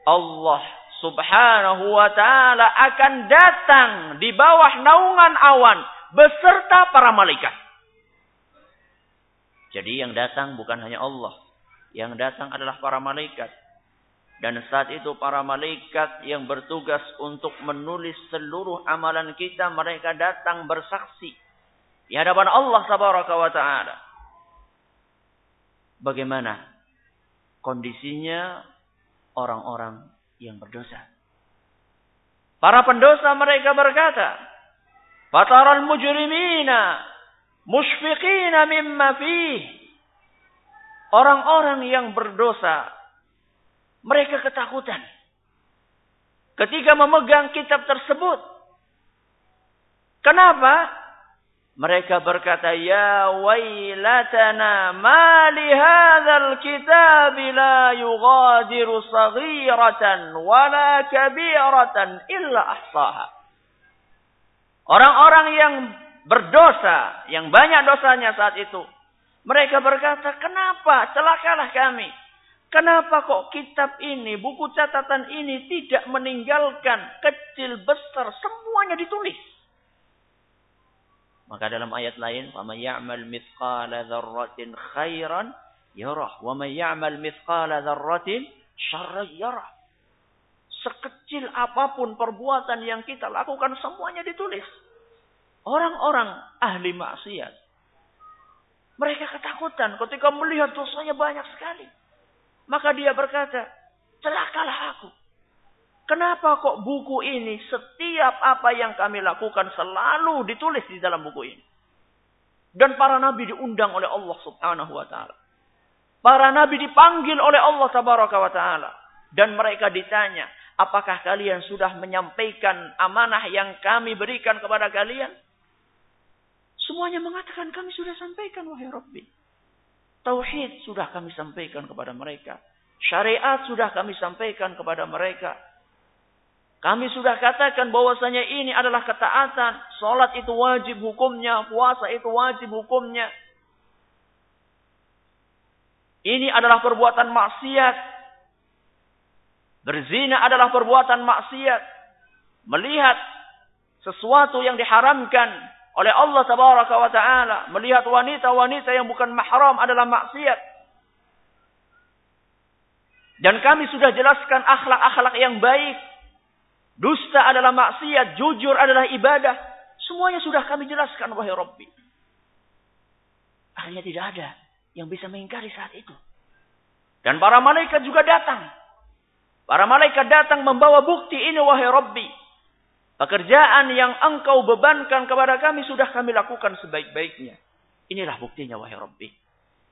S1: Allah subhanahu wa ta'ala akan datang di bawah naungan awan beserta para malaikat. Jadi yang datang bukan hanya Allah. Yang datang adalah para malaikat. Dan saat itu para malaikat yang bertugas untuk menulis seluruh amalan kita, mereka datang bersaksi di hadapan Allah tabaraka wa ta'ala. Bagaimana kondisinya orang-orang yang berdosa? Para pendosa mereka berkata, "Fataral mujrimina mushfiqina mimma fih." Orang-orang yang berdosa mereka ketakutan ketika memegang kitab tersebut. Kenapa? Mereka berkata, "Ya wailatana ma li hadzal kitab la yughadiru saghiratan wala kabiratan illa ahsaha." Orang-orang yang berdosa, yang banyak dosanya saat itu, mereka berkata, "Kenapa celakalah kami? Kenapa kok kitab ini, buku catatan ini tidak meninggalkan kecil besar, semuanya ditulis?" Maka dalam ayat lain, "Wa may ya'mal mithqala dzarratin khairan yarah, wa may ya'mal mithqala dzarratin syarran yarah." Sekecil apapun perbuatan yang kita lakukan, semuanya ditulis. Orang-orang ahli maksiat, mereka ketakutan ketika melihat dosanya banyak sekali. Maka dia berkata, "Celakalah aku. Kenapa kok buku ini setiap apa yang kami lakukan selalu ditulis di dalam buku ini?" Dan para nabi diundang oleh Allah subhanahu wa ta'ala. Para nabi dipanggil oleh Allah tabaraka wa ta'ala. Dan mereka ditanya, "Apakah kalian sudah menyampaikan amanah yang kami berikan kepada kalian?" Semuanya mengatakan, "Kami sudah sampaikan, wahai Rabbi. Tauhid sudah kami sampaikan kepada mereka. Syariat sudah kami sampaikan kepada mereka. Kami sudah katakan bahwasanya ini adalah ketaatan. Salat itu wajib hukumnya. Puasa itu wajib hukumnya. Ini adalah perbuatan maksiat. Berzina adalah perbuatan maksiat. Melihat sesuatu yang diharamkan oleh Allah tabaraka wa ta'ala. Melihat wanita-wanita yang bukan mahram adalah maksiat. Dan kami sudah jelaskan akhlak-akhlak yang baik. Dusta adalah maksiat, jujur adalah ibadah. Semuanya sudah kami jelaskan, wahai Rabbi." Akhirnya tidak ada yang bisa mengingkari saat itu. Dan para malaikat juga datang. Para malaikat datang membawa bukti ini, wahai Rabbi. Pekerjaan yang engkau bebankan kepada kami sudah kami lakukan sebaik-baiknya. Inilah buktinya, wahai Rabbi.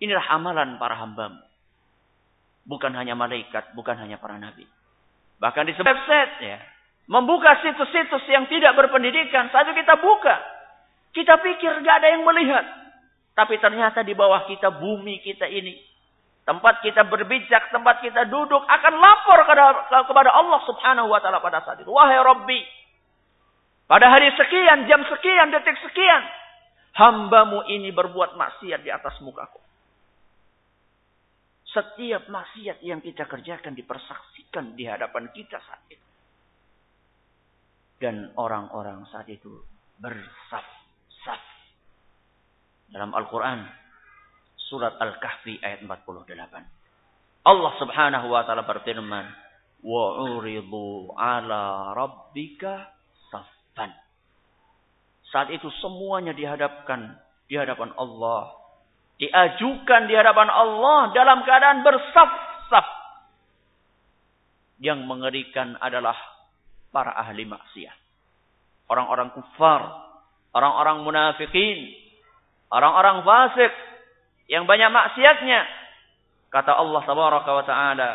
S1: Inilah amalan para hambamu. Bukan hanya malaikat, bukan hanya para nabi. Bahkan di website, ya, membuka situs-situs yang tidak berpendidikan. Saat itu kita buka. Kita pikir gak ada yang melihat. Tapi ternyata di bawah kita, bumi kita ini,
S2: tempat kita berbijak, tempat kita duduk, akan lapor kepada Allah subhanahu wa ta'ala pada saat itu. Wahai Rabbi, pada hari sekian, jam sekian, detik sekian, hambamu ini berbuat maksiat di atas mukaku. Setiap maksiat yang kita kerjakan dipersaksikan di hadapan kita saat itu. Dan orang-orang saat itu bersaf-saf. Dalam Al-Quran, surat Al-Kahfi ayat 48. Allah subhanahu wa ta'ala berfirman, وَعُرِضُوا عَلَى رَبِّكَ صَفًّا. Saat itu semuanya dihadapkan di hadapan Allah. Diajukan di hadapan Allah dalam keadaan bersaf-saf. Yang mengerikan adalah para ahli maksiat. Orang-orang kufar, orang-orang munafikin, orang-orang fasik yang banyak maksiatnya. Kata Allah tabaraka wa taala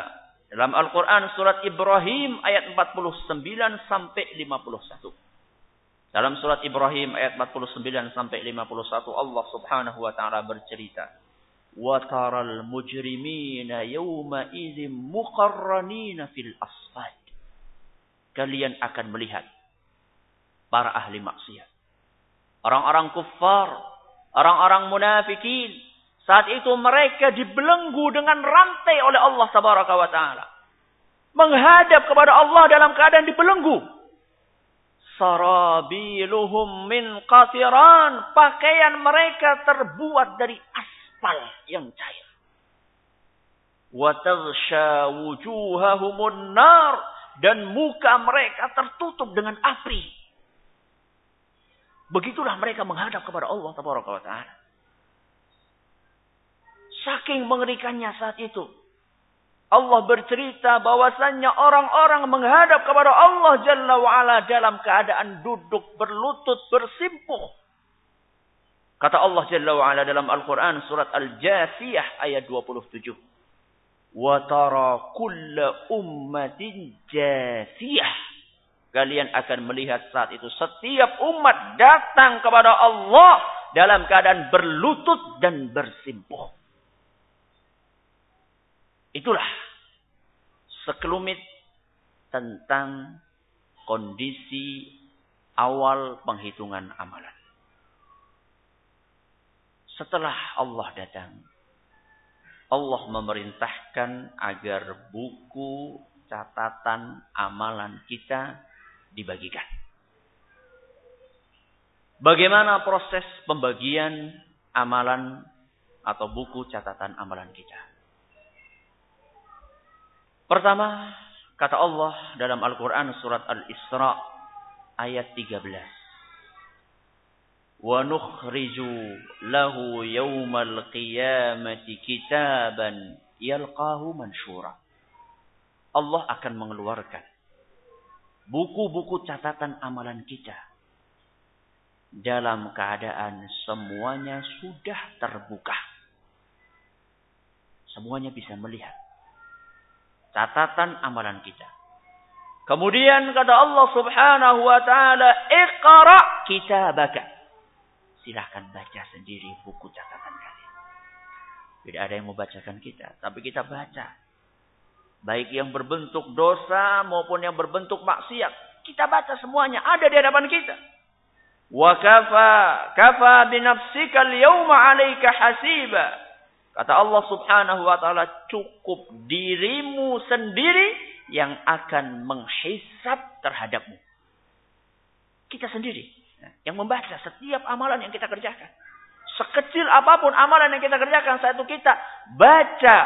S2: dalam Al-Qur'an surat Ibrahim ayat 49 sampai 51. Dalam surat Ibrahim ayat 49 sampai 51 Allah Subhanahu wa taala bercerita, "Wa taral mujrimina yawma idzin muqarranina fil asfad." Kalian akan melihat para ahli maksiat, orang-orang kufar, orang-orang munafikin. Saat itu mereka dibelenggu dengan rantai oleh Allah Tabaraka wa Ta'ala. Menghadap kepada Allah dalam keadaan dibelenggu. Sarabiluhum min qatiran. Pakaian mereka terbuat dari aspal yang cair. Wa taghsha wujuhahumun nar. Dan muka mereka tertutup dengan api. Begitulah mereka menghadap kepada Allah Tabaraka wa Ta'ala. Saking mengerikannya saat itu. Allah bercerita bahwasannya orang-orang menghadap kepada Allah Jalla wa'ala dalam keadaan duduk berlutut bersimpuh. Kata Allah Jalla wa'ala dalam Al-Quran surat Al-Jasiyah ayat 27. Wa tara kulla ummatin jasiyah. Kalian akan melihat saat itu setiap umat datang kepada Allah dalam keadaan berlutut dan bersimpuh. Itulah sekelumit tentang kondisi awal penghitungan amalan. Setelah Allah datang, Allah memerintahkan agar buku catatan amalan kita dibagikan. Bagaimana proses pembagian amalan atau buku catatan amalan kita? Pertama, kata Allah dalam Al-Quran surat Al-Isra ayat 13. وَنُخْرِجُ لَهُ يَوْمَ الْقِيَامَةِ كِتَابًا يَلْقَاهُ مَنْشُورًا. Allah akan mengeluarkan buku-buku catatan amalan kita dalam keadaan semuanya sudah terbuka. Semuanya bisa melihat catatan amalan kita. Kemudian kata Allah Subhanahu wa taala, "Iqra kitabaka." Silahkan baca sendiri buku catatan kalian. Tidak ada yang membacakan kita, tapi kita baca. Baik yang berbentuk dosa maupun yang berbentuk maksiat. Kita baca semuanya, ada di hadapan kita. Wa kafa bi nafsika al-yawma 'alaika hasiba. Kata Allah Subhanahu wa taala, cukup dirimu sendiri yang akan menghisab terhadapmu. Kita sendiri yang membaca setiap amalan yang kita kerjakan. Sekecil apapun amalan yang kita kerjakan, saat itu kita baca.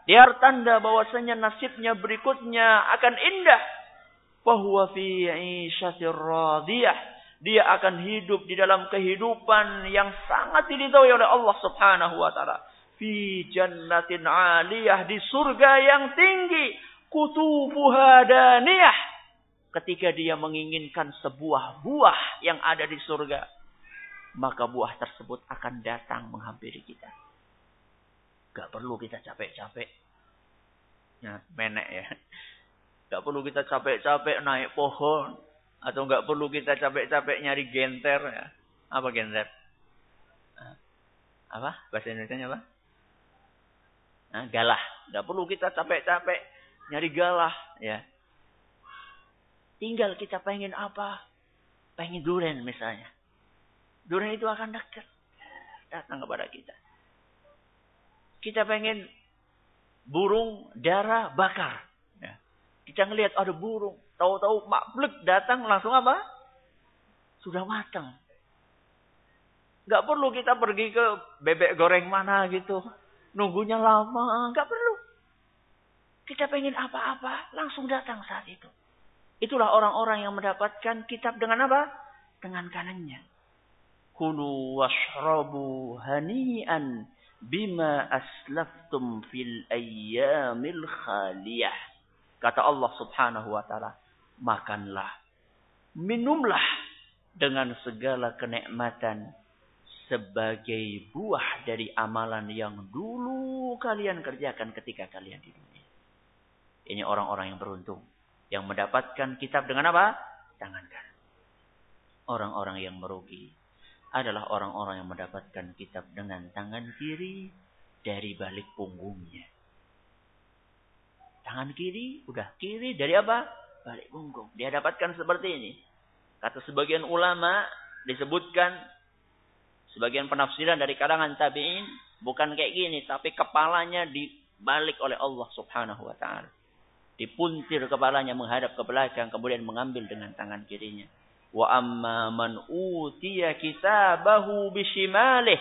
S2: Dia bertanda bahwasanya nasibnya berikutnya akan indah. Fahuwa fi 'ishatir radiyah. Dia akan hidup di dalam kehidupan yang sangat diridhoi oleh Allah Subhanahu wa taala. Fi jannatin 'aliyah, di surga yang tinggi. Kutufuha daniyah. Ketika dia menginginkan sebuah buah yang ada di surga, maka buah tersebut akan datang menghampiri kita. Gak perlu kita capek-capek. Ya, menek ya. Gak perlu kita capek-capek naik pohon. Atau gak perlu kita capek-capek nyari genter. Ya. Apa genter? Apa? Bahasa Indonesianya apa? Nah, galah. Tidak perlu kita capek-capek nyari galah. Ya. Tinggal kita pengen apa? Pengen durian misalnya. Durian itu akan datang kepada kita. Kita pengen burung dara bakar. Ya. Kita ngelihat ada burung. Tahu-tahu maklek datang langsung apa? Sudah matang. Gak perlu kita pergi ke bebek goreng mana gitu. Nunggunya lama. Gak perlu. Kita pengen apa-apa. Langsung datang saat itu. Itulah orang-orang yang mendapatkan kitab dengan apa? Dengan kanannya. Kulu washrabu hani'an bima aslaftum fil ayyamil khaliyah. Kata Allah subhanahu wa ta'ala. Makanlah. Minumlah. Dengan segala kenikmatan. Sebagai buah dari amalan yang dulu kalian kerjakan ketika kalian di dunia. Ini orang-orang yang beruntung. Yang mendapatkan kitab dengan apa? Tangan kanan. Orang-orang yang merugi adalah orang-orang yang mendapatkan kitab dengan tangan kiri dari balik punggungnya. Tangan kiri, udah kiri dari apa? Balik punggung. Dia dapatkan seperti ini. Kata sebagian ulama disebutkan, sebagian penafsiran dari kalangan tabi'in, bukan kayak gini, tapi kepalanya dibalik oleh Allah subhanahu wa ta'ala. Dipuntir kepalanya menghadap ke belakang, kemudian mengambil dengan tangan kirinya. Wa amma man utiya kitabahu bishimalih.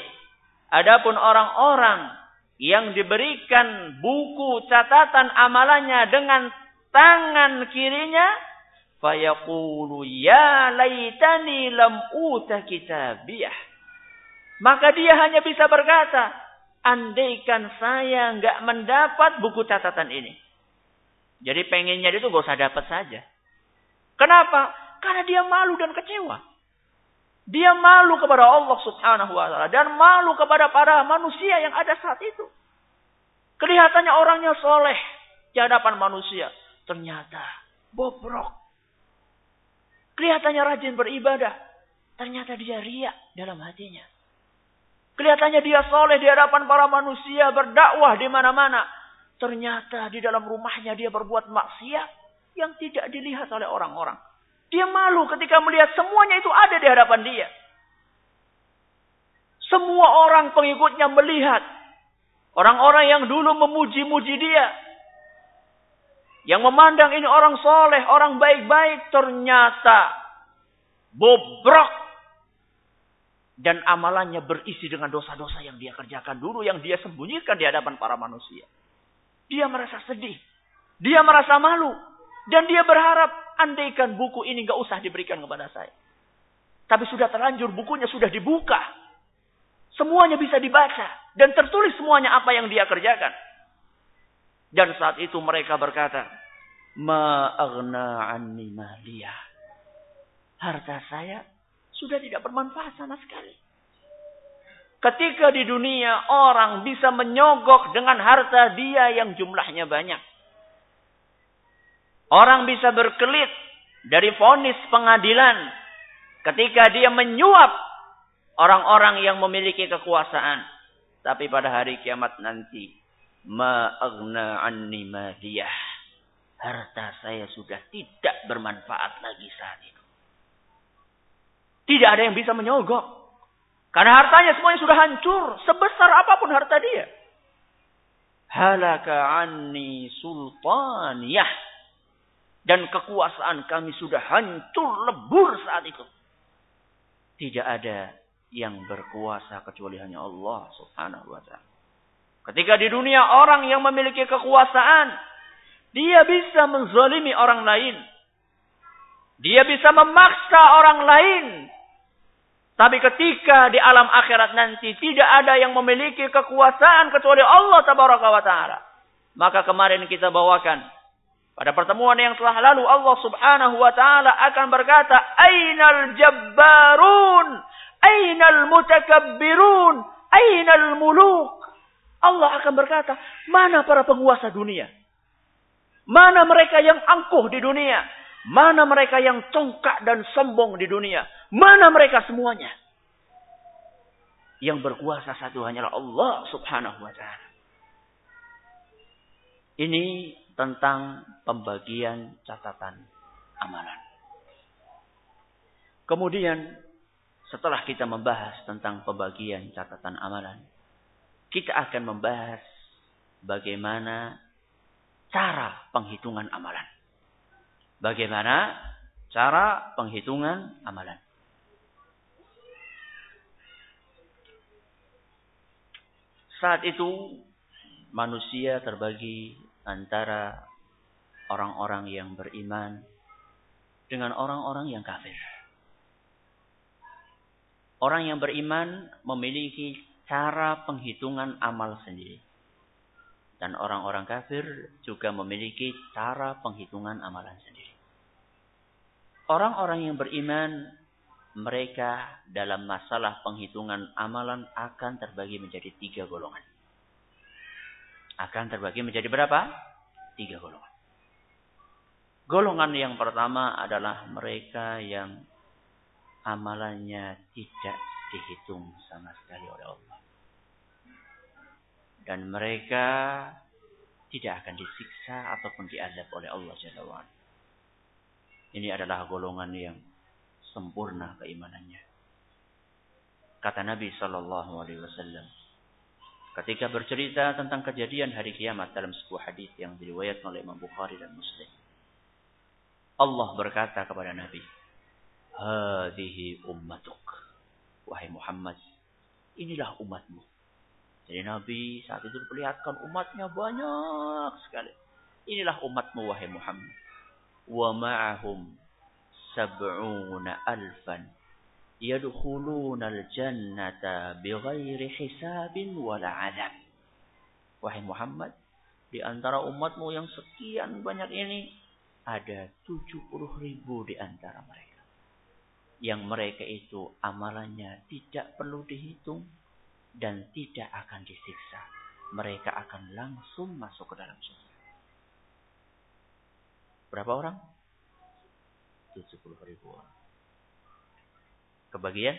S2: Adapun orang-orang yang diberikan buku catatan amalannya dengan tangan kirinya, fayaqulu ya laitani lam uta kitabiyah. Maka dia hanya bisa berkata, andaikan saya enggak mendapat buku catatan ini. Jadi pengennya itu gak usah dapat saja. Kenapa? Karena dia malu dan kecewa. Dia malu kepada Allah subhanahu wa ta'ala. Dan malu kepada para manusia yang ada saat itu. Kelihatannya orangnya soleh di hadapan manusia. Ternyata bobrok. Kelihatannya rajin beribadah. Ternyata dia riya dalam hatinya. Kelihatannya dia soleh di hadapan para manusia. Berdakwah di mana-mana. Ternyata di dalam rumahnya dia berbuat maksiat yang tidak dilihat oleh orang-orang. Dia malu ketika melihat semuanya itu ada di hadapan dia. Semua orang pengikutnya melihat. Orang-orang yang dulu memuji-muji dia. Yang memandang ini orang soleh, orang baik-baik. Ternyata bobrok. Dan amalannya berisi dengan dosa-dosa yang dia kerjakan dulu. Yang dia sembunyikan di hadapan para manusia. Dia merasa sedih. Dia merasa malu. Dan dia berharap, andaikan buku ini gak usah diberikan kepada saya. Tapi sudah terlanjur, bukunya sudah dibuka. Semuanya bisa dibaca. Dan tertulis semuanya apa yang dia kerjakan. Dan saat itu mereka berkata, ma aghna anni maliyah. Harta saya sudah tidak bermanfaat sama sekali. Ketika di dunia orang bisa menyogok dengan harta dia yang jumlahnya banyak. Orang bisa berkelit dari vonis pengadilan ketika dia menyuap orang-orang yang memiliki kekuasaan. Tapi pada hari kiamat nanti, ma aghna anni maliyah. Harta saya sudah tidak bermanfaat lagi saat itu. Tidak ada yang bisa menyogok. Karena hartanya semuanya sudah hancur. Sebesar apapun harta dia. Halaka anni sultaniyah. Dan kekuasaan kami sudah hancur lebur saat itu. Tidak ada yang berkuasa kecuali hanya Allah subhanahu wa ta'ala. Ketika di dunia orang yang memiliki kekuasaan. Dia bisa menzalimi orang lain. Dia bisa memaksa orang lain. Tapi ketika di alam akhirat nanti tidak ada yang memiliki kekuasaan kecuali Allah tabaraka wa ta'ala. Maka kemarin kita bawakan. Pada pertemuan yang telah lalu Allah subhanahu wa ta'ala akan berkata. Ainal jabbarun. Ainal mutakabbirun. Ainal muluk. Allah akan berkata. Mana para penguasa dunia? Mana mereka yang angkuh di dunia? Mana mereka yang congkak dan sombong di dunia? Mana mereka semuanya? Yang berkuasa satu hanyalah Allah subhanahu wa ta'ala. Ini tentang pembagian catatan amalan. Kemudian setelah kita membahas tentang pembagian catatan amalan, kita akan membahas bagaimana cara penghitungan amalan. Bagaimana cara penghitungan amalan. Saat itu manusia terbagi antara orang-orang yang beriman dengan orang-orang yang kafir. Orang yang beriman memiliki cara penghitungan amal sendiri. Dan orang-orang kafir juga memiliki cara penghitungan amalan sendiri. Orang-orang yang beriman, mereka dalam masalah penghitungan amalan akan terbagi menjadi 3 golongan. Akan terbagi menjadi berapa? 3 golongan. Golongan yang pertama adalah mereka yang amalannya tidak dihitung sama sekali oleh Allah. Dan mereka tidak akan disiksa ataupun diazab oleh Allah Jalla wa'ala. Ini adalah golongan yang sempurna keimanannya. Kata Nabi SAW ketika bercerita tentang kejadian hari kiamat dalam sebuah hadis yang diriwayatkan oleh Imam Bukhari dan Muslim. Allah berkata kepada Nabi, "Hadhihi ummatuk." Wahai Muhammad, inilah umatmu. Jadi Nabi saat itu diperlihatkan umatnya banyak sekali. Inilah umatmu wahai Muhammad. Wa ma'ahum 70,000 yadkhuluna al-jannata bighairi hisabin wala 'adzab. Wahai Muhammad, di antara umatmu yang sekian banyak ini ada 70.000 di antara mereka. Yang mereka itu amalannya tidak perlu dihitung dan tidak akan disiksa. Mereka akan langsung masuk ke dalam surga. Berapa orang? 70.000 orang. Kebagian?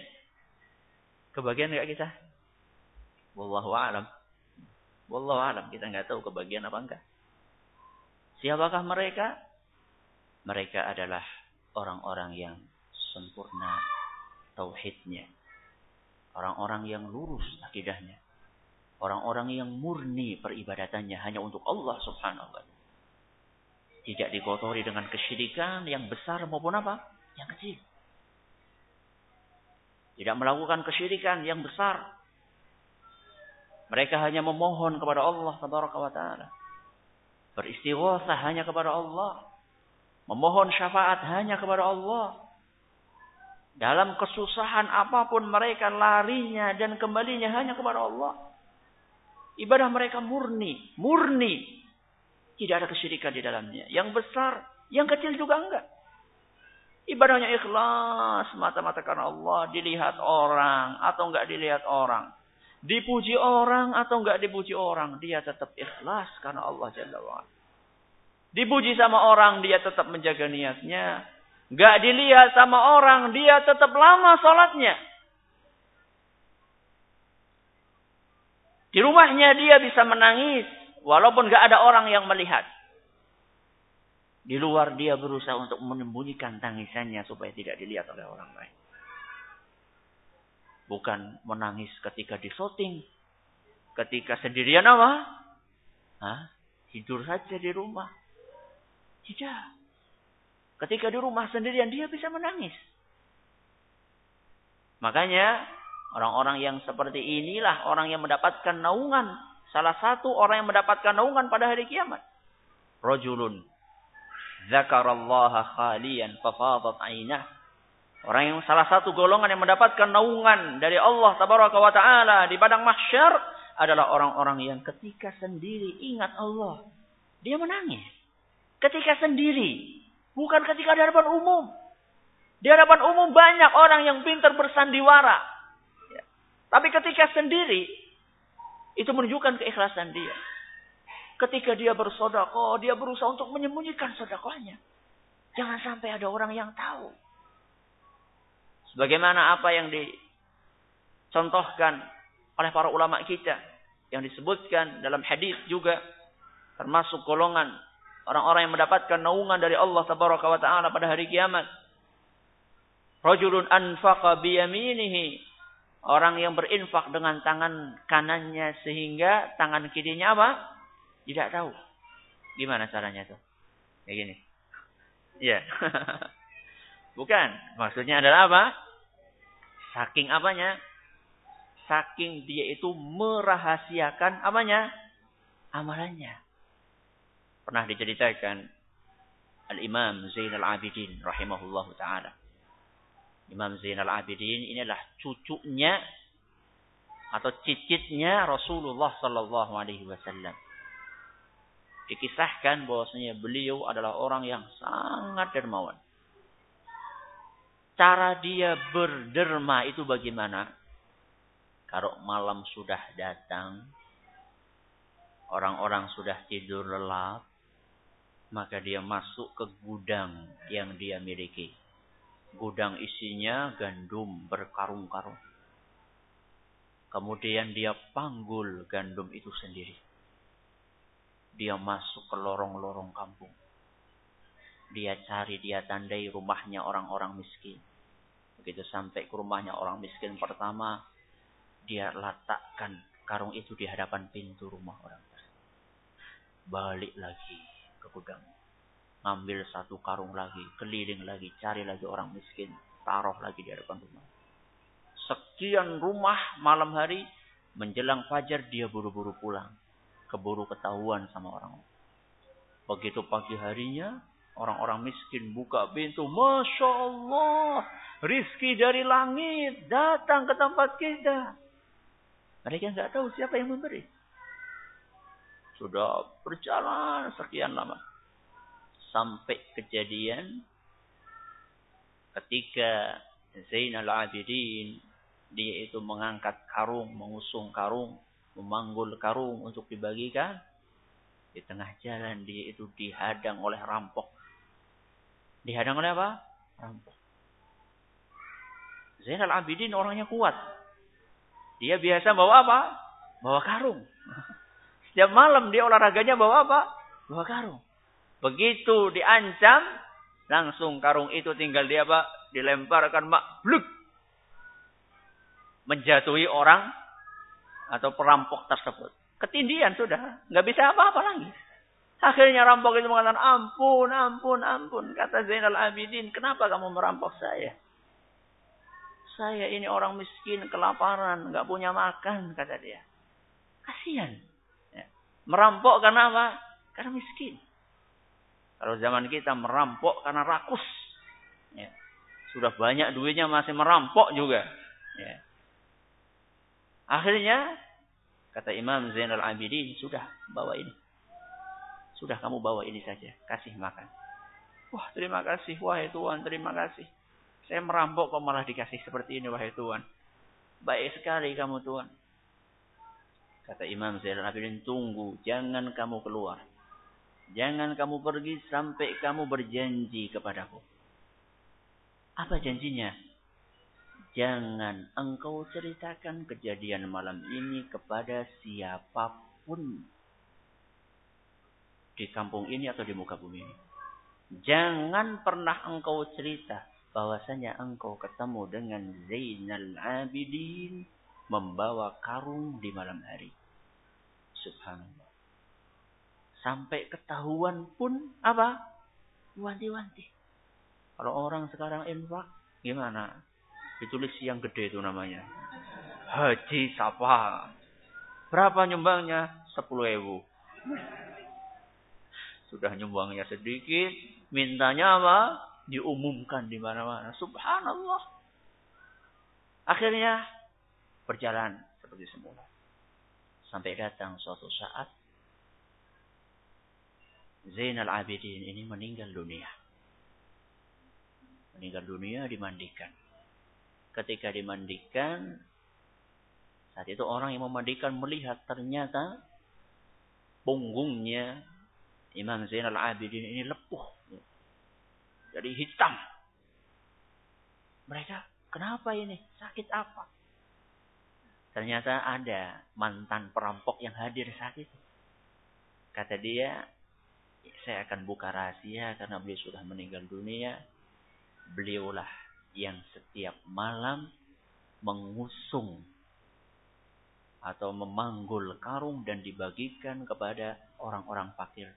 S2: Kebagian enggak kita? Wallahu a'lam. Wallahu a'lam. Kita enggak tahu kebagian apa enggak. Siapakah mereka? Mereka adalah orang-orang yang sempurna tauhidnya. Orang-orang yang lurus akidahnya. Orang-orang yang murni peribadatannya hanya untuk Allah Subhanahu wa ta'ala. Tidak dikotori dengan kesyirikan yang besar maupun apa? Yang kecil. Tidak melakukan kesyirikan yang besar. Mereka hanya memohon kepada Allah Tabaraka wa ta'ala. Beristighatsah hanya kepada Allah. Memohon syafaat hanya kepada Allah. Dalam kesusahan apapun mereka larinya dan kembalinya hanya kepada Allah. Ibadah mereka murni. Murni. Tidak ada kesyirikan di dalamnya. Yang besar, yang kecil juga enggak. Ibadahnya ikhlas mata-mata karena Allah. Dilihat orang atau enggak dilihat orang. Dipuji orang atau enggak dipuji orang. Dia tetap ikhlas karena Allah Jalla wa'ala. Dipuji sama orang, dia tetap menjaga niatnya. Enggak dilihat sama orang, dia tetap lama sholatnya. Di rumahnya dia bisa menangis. Walaupun enggak ada orang yang melihat. Di luar dia berusaha untuk menyembunyikan tangisannya supaya tidak dilihat oleh orang lain. Bukan menangis ketika di syuting. Ketika sendirian apa? Tidur saja di rumah. Tidak. Ketika di rumah sendirian dia bisa menangis. Makanya orang-orang yang seperti inilah orang yang mendapatkan naungan. Salah satu orang yang mendapatkan naungan pada hari kiamat. Rajulun dzakarallaha khaliyan fafadat 'ainah. Orang yang salah satu golongan yang mendapatkan naungan dari Allah Tabaraka wa taala di padang mahsyar adalah orang-orang yang ketika sendiri ingat Allah, dia menangis. Ketika sendiri, bukan ketika di hadapan umum. Di hadapan umum banyak orang yang pintar bersandiwara. Ya. Tapi ketika sendiri, itu menunjukkan keikhlasan dia. Ketika dia bersedekah, dia berusaha untuk menyembunyikan sedekahnya. Jangan sampai ada orang yang tahu. Sebagaimana apa yang dicontohkan oleh para ulama kita. Yang disebutkan dalam hadis juga. termasuk golongan orang-orang yang mendapatkan naungan dari Allah Tabaraka wa Ta'ala pada hari kiamat. Rajulun anfaqa biyaminihi, orang yang berinfak dengan tangan kanannya sehingga tangan kirinya apa? Tidak tahu. Gimana caranya tuh? Kayak gini. Iya. Bukan. Maksudnya adalah apa? Saking apanya? Saking dia itu merahasiakan apanya? Amalannya. Pernah diceritakan Al-Imam Zainal Abidin rahimahullahu ta'ala. Imam Zainal Abidin inilah cucunya atau cicitnya Rasulullah sallallahu alaihi wasallam. Dikisahkan bahwasanya beliau adalah orang yang sangat dermawan. Cara dia berderma itu bagaimana? Kalau malam sudah datang, orang-orang sudah tidur lelap, maka dia masuk ke gudang yang dia miliki. Gudang isinya gandum berkarung-karung. Kemudian dia panggul gandum itu sendiri. Dia masuk ke lorong-lorong kampung. Dia cari, dia tandai rumahnya orang-orang miskin. Begitu sampai ke rumahnya orang miskin pertama, dia letakkan karung itu di hadapan pintu rumah orang tersebut. Balik lagi ke gudang. Ambil satu karung lagi, keliling lagi, cari lagi orang miskin, taruh lagi di hadapan rumah. Sekian rumah malam hari, menjelang fajar dia buru-buru pulang. Keburu ketahuan sama orang. Begitu pagi harinya, orang-orang miskin buka pintu. Masya Allah, rizki dari langit datang ke tempat kita. Mereka nggak tahu siapa yang memberi. Sudah berjalan sekian lama. Sampai kejadian ketika Zainal Abidin, dia itu mengangkat karung, mengusung karung, memanggul karung untuk dibagikan. Di tengah jalan dia itu dihadang oleh rampok. Dihadang oleh apa? Rampok. Zainal Abidin orangnya kuat. Dia biasa bawa apa? Bawa karung. Setiap malam dia olahraganya bawa apa? Bawa karung. Begitu diancam, langsung karung itu tinggal dia apa? Dilemparkan bluk. Menjatuhi orang atau perampok tersebut. Ketindihan sudah. Nggak bisa apa-apa lagi. Akhirnya rampok itu mengatakan, ampun, ampun, ampun. Kata Zainal Abidin, kenapa kamu merampok saya? Saya ini orang miskin, kelaparan, nggak punya makan, kata dia. Kasihan. Ya. Merampok karena apa? Karena miskin. Kalau zaman kita merampok karena rakus. Ya. Sudah banyak duitnya masih merampok juga. Ya. Akhirnya, kata Imam Zainal Abidin, sudah bawa ini. Sudah kamu bawa ini saja. Kasih makan. Wah, terima kasih. Wahai Tuhan, terima kasih. Saya merampok kok malah dikasih seperti ini, wahai Tuhan. Baik sekali kamu, Tuhan. Kata Imam Zainal Abidin, tunggu. Jangan kamu keluar. Jangan kamu pergi sampai kamu berjanji kepadaku. Apa janjinya? Jangan engkau ceritakan kejadian malam ini kepada siapapun. Di kampung ini atau di muka bumi ini. Jangan pernah engkau cerita bahwasanya engkau ketemu dengan Zainal Abidin membawa karung di malam hari. Subhanallah. Sampai ketahuan pun apa? Wanti-wanti. Kalau orang sekarang infak, gimana? Ditulis yang gede itu namanya. Haji Sapa. Berapa nyumbangnya? 10.000. Sudah nyumbangnya sedikit, mintanya apa? Diumumkan di mana-mana. Subhanallah. Akhirnya berjalan seperti semula. Sampai datang suatu saat Zainal Abidin ini meninggal dunia. Meninggal dunia dimandikan. Ketika dimandikan, saat itu orang yang memandikan melihat ternyata punggungnya Imam Zainal Abidin ini lepuh. Jadi hitam. Mereka, kenapa ini? Sakit apa? Ternyata ada mantan perampok yang hadir saat itu. Kata dia, saya akan buka rahasia karena beliau sudah meninggal dunia. Beliaulah yang setiap malam mengusung atau memanggul karung dan dibagikan kepada orang-orang fakir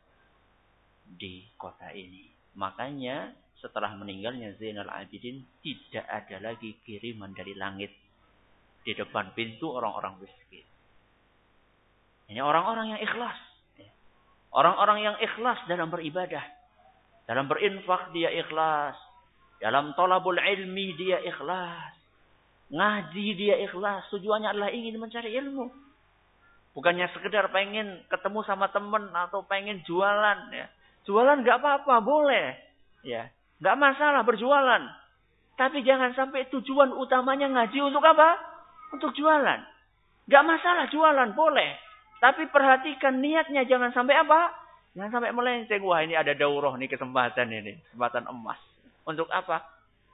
S2: di kota ini. Makanya setelah meninggalnya Zainal Abidin tidak ada lagi kiriman dari langit di depan pintu orang-orang miskin. Ini orang-orang yang ikhlas. Orang-orang yang ikhlas dalam beribadah. Dalam berinfak dia ikhlas. Dalam thalabul ilmi dia ikhlas. Ngaji dia ikhlas. Tujuannya adalah ingin mencari ilmu. Bukannya sekedar pengen ketemu sama teman atau pengen jualan. Ya. Jualan nggak apa-apa, boleh. Ya, nggak masalah berjualan. Tapi jangan sampai tujuan utamanya ngaji untuk apa? Untuk jualan. Nggak masalah jualan, boleh. Tapi perhatikan niatnya jangan sampai apa? Jangan sampai melenceng. Wah ini ada daurah nih kesempatan ini. Kesempatan emas. Untuk apa?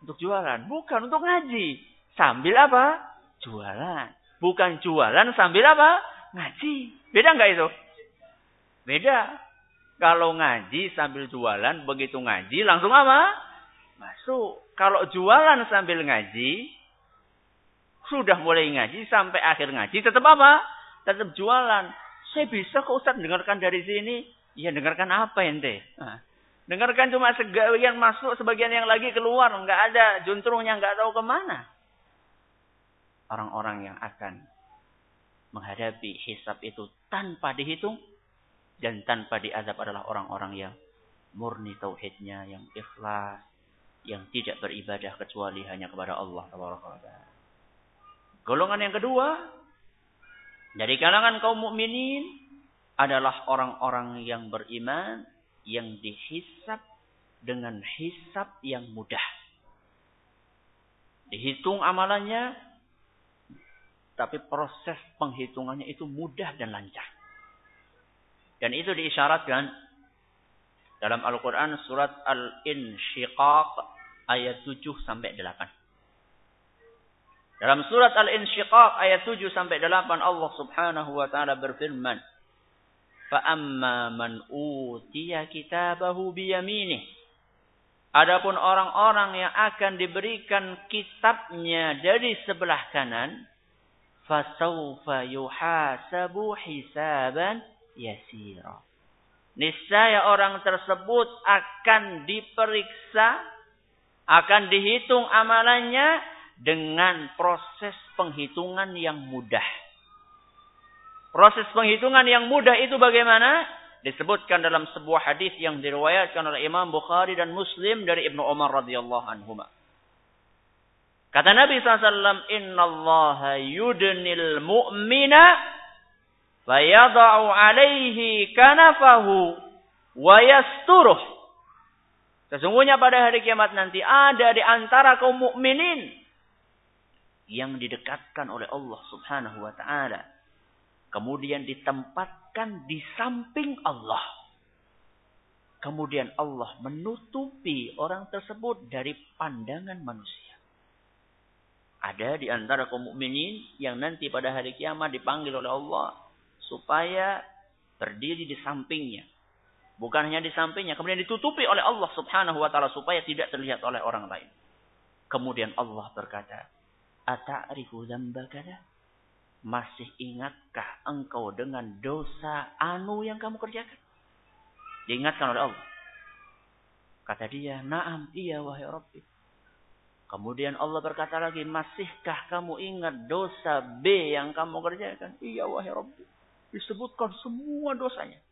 S2: Untuk jualan. Bukan untuk ngaji. Sambil apa? Jualan. Bukan jualan sambil apa? Ngaji. Beda nggak itu? Beda. Kalau ngaji sambil jualan, begitu ngaji langsung apa? Masuk. Kalau jualan sambil ngaji, sudah mulai ngaji sampai akhir ngaji, tetap apa? Tetap jualan. Saya bisa kok Ustaz dengarkan dari sini. Ya dengarkan apa ente? Nah, dengarkan cuma sebagian masuk, sebagian yang lagi keluar. Nggak ada juntrungnya, nggak tahu kemana. Orang-orang yang akan menghadapi hisab itu tanpa dihitung dan tanpa diazab adalah orang-orang yang murni tauhidnya, yang ikhlas, yang tidak beribadah kecuali hanya kepada Allah Taala. Golongan yang kedua dari kalangan kaum mukminin adalah orang-orang yang beriman yang dihisab dengan hisab yang mudah. Dihitung amalannya, tapi proses penghitungannya itu mudah dan lancar. Dan itu diisyaratkan dalam Al-Quran surat Al-Insyiqaq ayat 7 sampai 8. Dalam surat Al-Insyiqaq ayat 7 sampai 8 Allah Subhanahu wa taala berfirman, "Fa amma man utiya kitabahu biyaminih." Adapun orang-orang yang akan diberikan kitabnya dari sebelah kanan, fasawfa yuhasabu hisaban yasira. Niscaya orang tersebut akan diperiksa, akan dihitung amalannya dengan proses penghitungan yang mudah. Proses penghitungan yang mudah itu bagaimana? Disebutkan dalam sebuah hadis yang diriwayatkan oleh Imam Bukhari dan Muslim dari Ibnu Umar radhiyallahu anhuma. Kata Nabi SAW, "Inna Allah yudnil mu'mina fayada'u alaihi kanafahu wa yasturuh." Sesungguhnya pada hari kiamat nanti ada di antara kaum mukminin yang didekatkan oleh Allah Subhanahu wa taala, kemudian ditempatkan di samping Allah. Kemudian Allah menutupi orang tersebut dari pandangan manusia. Ada di antara kaum mukminin yang nanti pada hari kiamat dipanggil oleh Allah supaya berdiri di sampingnya. Bukan hanya di sampingnya, kemudian ditutupi oleh Allah Subhanahu wa taala supaya tidak terlihat oleh orang lain. Kemudian Allah berkata, "Ata'rifu dzambaka?" Masih ingatkah engkau dengan dosa anu yang kamu kerjakan? Diingatkan oleh Allah. Kata dia, "Na'am, iya wahai Rabbi." Kemudian Allah berkata lagi, "Masihkah kamu ingat dosa B yang kamu kerjakan?" "Iya wahai Rabbi." Disebutkan semua dosanya.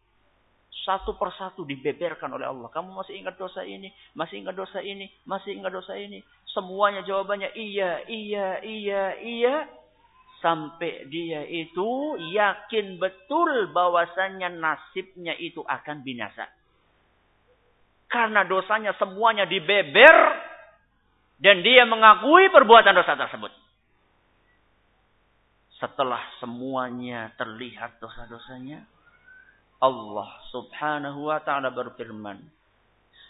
S2: Satu persatu dibeberkan oleh Allah. "Kamu masih ingat dosa ini? Masih ingat dosa ini? Masih ingat dosa ini?" Semuanya jawabannya iya, iya, iya, iya. Sampai dia itu yakin betul bahwasannya nasibnya itu akan binasa. Karena dosanya semuanya dibeber. Dan dia mengakui perbuatan dosa tersebut. Setelah semuanya terlihat dosa-dosanya, Allah Subhanahu wa ta'ala berfirman,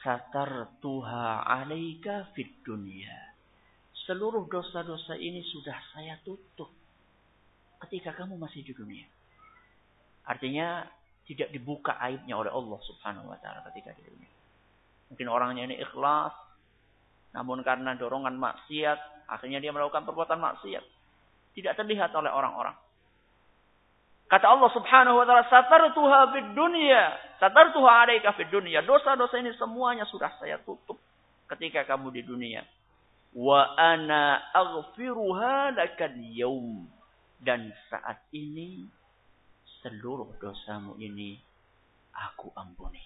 S2: "Satartuha 'alaika fid dunya." Seluruh dosa-dosa ini sudah saya tutup ketika kamu masih di dunia. Artinya tidak dibuka aibnya oleh Allah Subhanahu wa taala ketika di dunia. Mungkin orangnya ini ikhlas, namun karena dorongan maksiat, akhirnya dia melakukan perbuatan maksiat. Tidak terlihat oleh orang-orang. Kata Allah Subhanahu wa taala, "Satartuha fid dunya, satartuha 'alaika fid dunya." Dosa-dosa ini semuanya sudah saya tutup ketika kamu di dunia. Wa ana aghfiruha lakal yaum. Dan saat ini seluruh dosamu ini aku ampuni.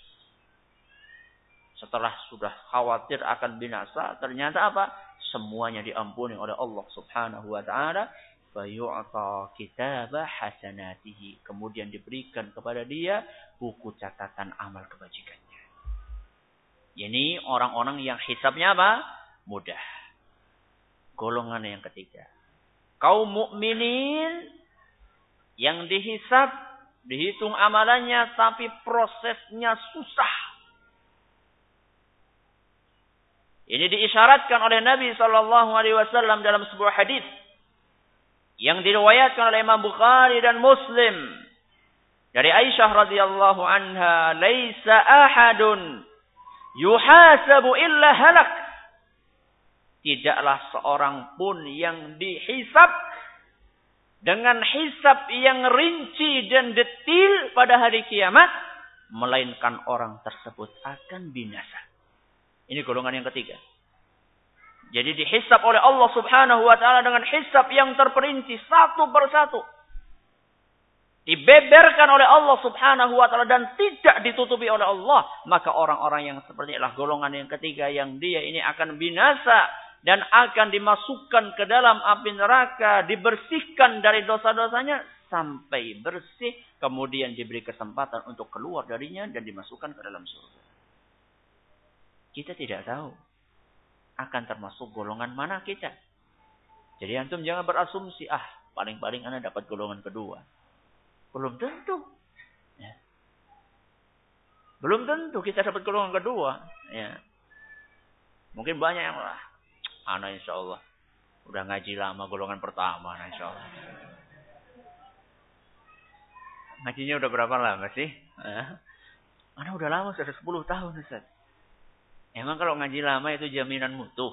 S2: Setelah sudah khawatir akan binasa, ternyata apa? Semuanya diampuni oleh Allah Subhanahu wa taala. Fayu'ta kitaba hasanatihi. Kemudian diberikan kepada dia buku catatan amal kebajikannya. Ini orang-orang yang hisabnya apa? Mudah. Golongan yang ketiga. Kaum mukminin yang dihisab, dihitung amalannya, tapi prosesnya susah. Ini diisyaratkan oleh Nabi SAW dalam sebuah hadis yang diriwayatkan oleh Imam Bukhari dan Muslim dari Aisyah radhiyallahu anha, "Laisa ahadun yuhasabu illa halak." Tidaklah seorang pun yang dihisab dengan hisab yang rinci dan detil pada hari kiamat, melainkan orang tersebut akan binasa. Ini golongan yang ketiga. Jadi dihisab oleh Allah Subhanahu wa taala dengan hisab yang terperinci satu persatu. Dibeberkan oleh Allah Subhanahu wa taala dan tidak ditutupi oleh Allah, maka orang-orang yang seperti inilah golongan yang ketiga yang dia ini akan binasa dan akan dimasukkan ke dalam api neraka, dibersihkan dari dosa-dosanya sampai bersih, kemudian diberi kesempatan untuk keluar darinya dan dimasukkan ke dalam surga. Kita tidak tahu akan termasuk golongan mana kita. Jadi antum jangan berasumsi, paling-paling Anda dapat golongan kedua. Belum tentu. Ya. Belum tentu kita dapat golongan kedua. Ya. Mungkin banyak yang Ana insya Allah udah ngaji lama golongan pertama, insya Allah. Ngajinya udah berapa lama sih? Ana udah lama, sudah 10 tahun Ustaz. Emang kalau ngaji lama itu jaminan mutu?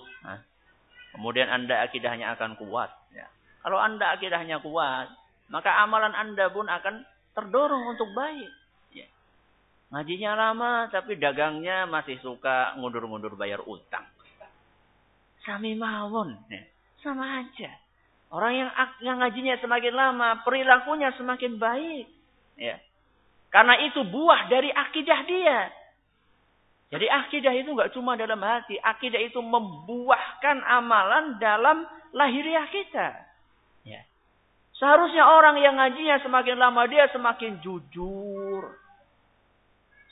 S2: Kemudian Anda akidahnya akan kuat. Ya. Kalau Anda akidahnya kuat, maka amalan Anda pun akan terdorong untuk baik. Ya. Ngajinya lama, tapi dagangnya masih suka ngundur-ngundur bayar utang. Sami mawon, ya. Sama aja. Orang yang ngajinya semakin lama, perilakunya semakin baik. Ya. Karena itu buah dari akidah dia. Jadi akidah itu nggak cuma dalam hati. Akidah itu membuahkan amalan dalam lahiriah kita. Ya. Seharusnya orang yang ngajinya semakin lama, dia semakin jujur.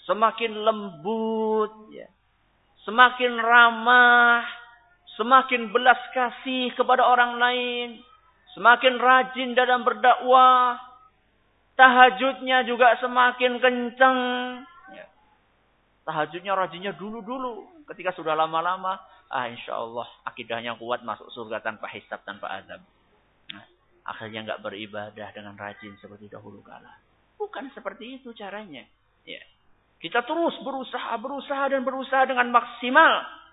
S2: Semakin lembut. Ya. Semakin ramah. Semakin belas kasih kepada orang lain. Semakin rajin dalam berdakwah. Tahajudnya juga semakin kencang. Ya. Tahajudnya rajinnya dulu-dulu. Ketika sudah lama-lama, insya Allah akidahnya kuat, masuk surga tanpa hisab, tanpa azab. Nah, akhirnya nggak beribadah dengan rajin seperti dahulu kala. Bukan seperti itu caranya. Ya. Kita terus berusaha dengan maksimal.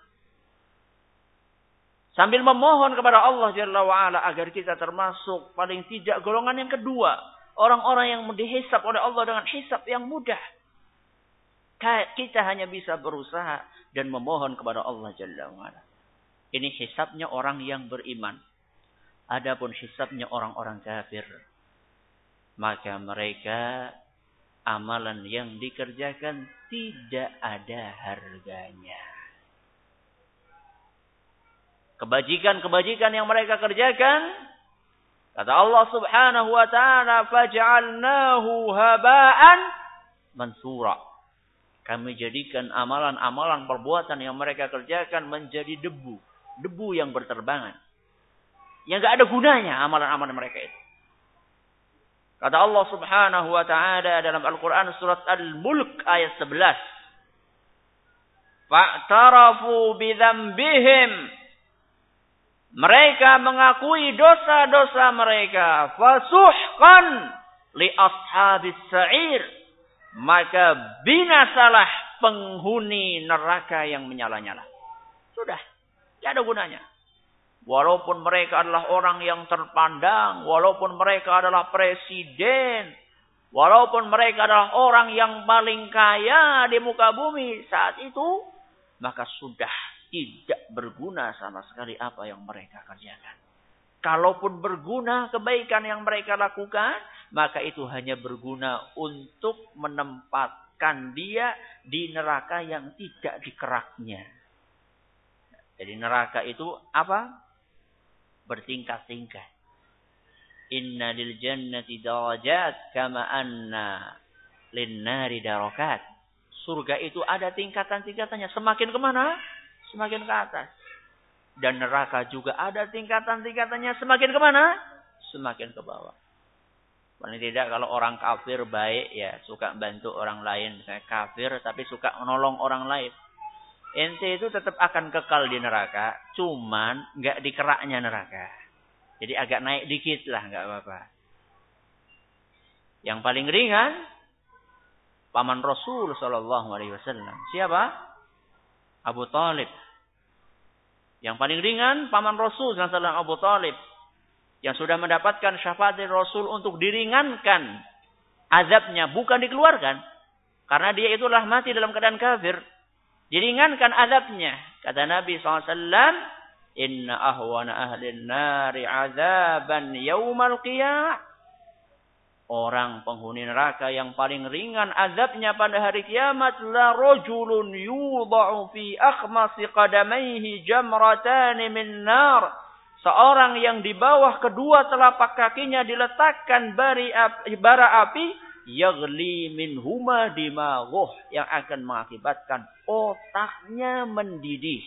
S2: Sambil memohon kepada Allah Jalla wa'ala agar kita termasuk paling tidak golongan yang kedua. Orang-orang yang dihisab oleh Allah dengan hisab yang mudah. Kita hanya bisa berusaha dan memohon kepada Allah Jalla wa'ala. Ini hisabnya orang yang beriman. Adapun hisabnya orang-orang kafir, maka mereka amalan yang dikerjakan tidak ada harganya. Kebajikan-kebajikan yang mereka kerjakan, kata Allah Subhanahu wa taala, faj'alnahu haba'an mansura. Kami jadikan amalan-amalan perbuatan yang mereka kerjakan menjadi debu, debu yang berterbangan. Yang enggak ada gunanya amalan-amalan mereka itu. Kata Allah Subhanahu wa taala dalam Al-Qur'an surat Al-Mulk ayat 11. Fa'tarafu bidzambihim. Mereka mengakui dosa-dosa mereka. Fasuhqan li ashabis sa'ir. maka binasalah penghuni neraka yang menyala-nyala. Sudah, tidak ada gunanya. Walaupun mereka adalah orang yang terpandang, walaupun mereka adalah presiden, walaupun mereka adalah orang yang paling kaya di muka bumi saat itu, maka sudah tidak berguna sama sekali apa yang mereka kerjakan. Kalaupun berguna kebaikan yang mereka lakukan, maka itu hanya berguna untuk menempatkan dia di neraka yang tidak dikeraknya. Jadi neraka itu apa? Bertingkat-tingkat. Inna lil jannati darajat kama anna lin nari darakat. Surga itu ada tingkatan-tingkatannya. Semakin kemana? Semakin ke atas. Dan neraka juga ada tingkatan-tingkatannya. Semakin kemana? Semakin ke bawah. Paling tidak kalau orang kafir baik ya suka bantu orang lain. Misalnya kafir tapi suka menolong orang lain. Ente itu tetap akan kekal di neraka. Cuman nggak dikeraknya neraka. Jadi agak naik dikit lah, nggak apa-apa. Yang paling ringan paman Rasul Shallallahu Alaihi Wasallam. Siapa? Abu Talib. Yang paling ringan paman Rasul Sallallahu Alaihi Wasallam, Abu Talib, yang sudah mendapatkan syafaat dari Rasul untuk diringankan azabnya, bukan dikeluarkan, karena dia itulah mati dalam keadaan kafir. Diringankan azabnya. Kata Nabi SAW, Inna ahwana ahlin nari azaban yawmal qiyamah. Orang penghuni neraka yang paling ringan azabnya pada hari kiamat. La rajulun yudha'u fi akhmasi qadamaihi jamratani min nar. Seorang yang di bawah kedua telapak kakinya diletakkan bara api. Yaghli minhuma dimaghuh, yang akan mengakibatkan otaknya mendidih.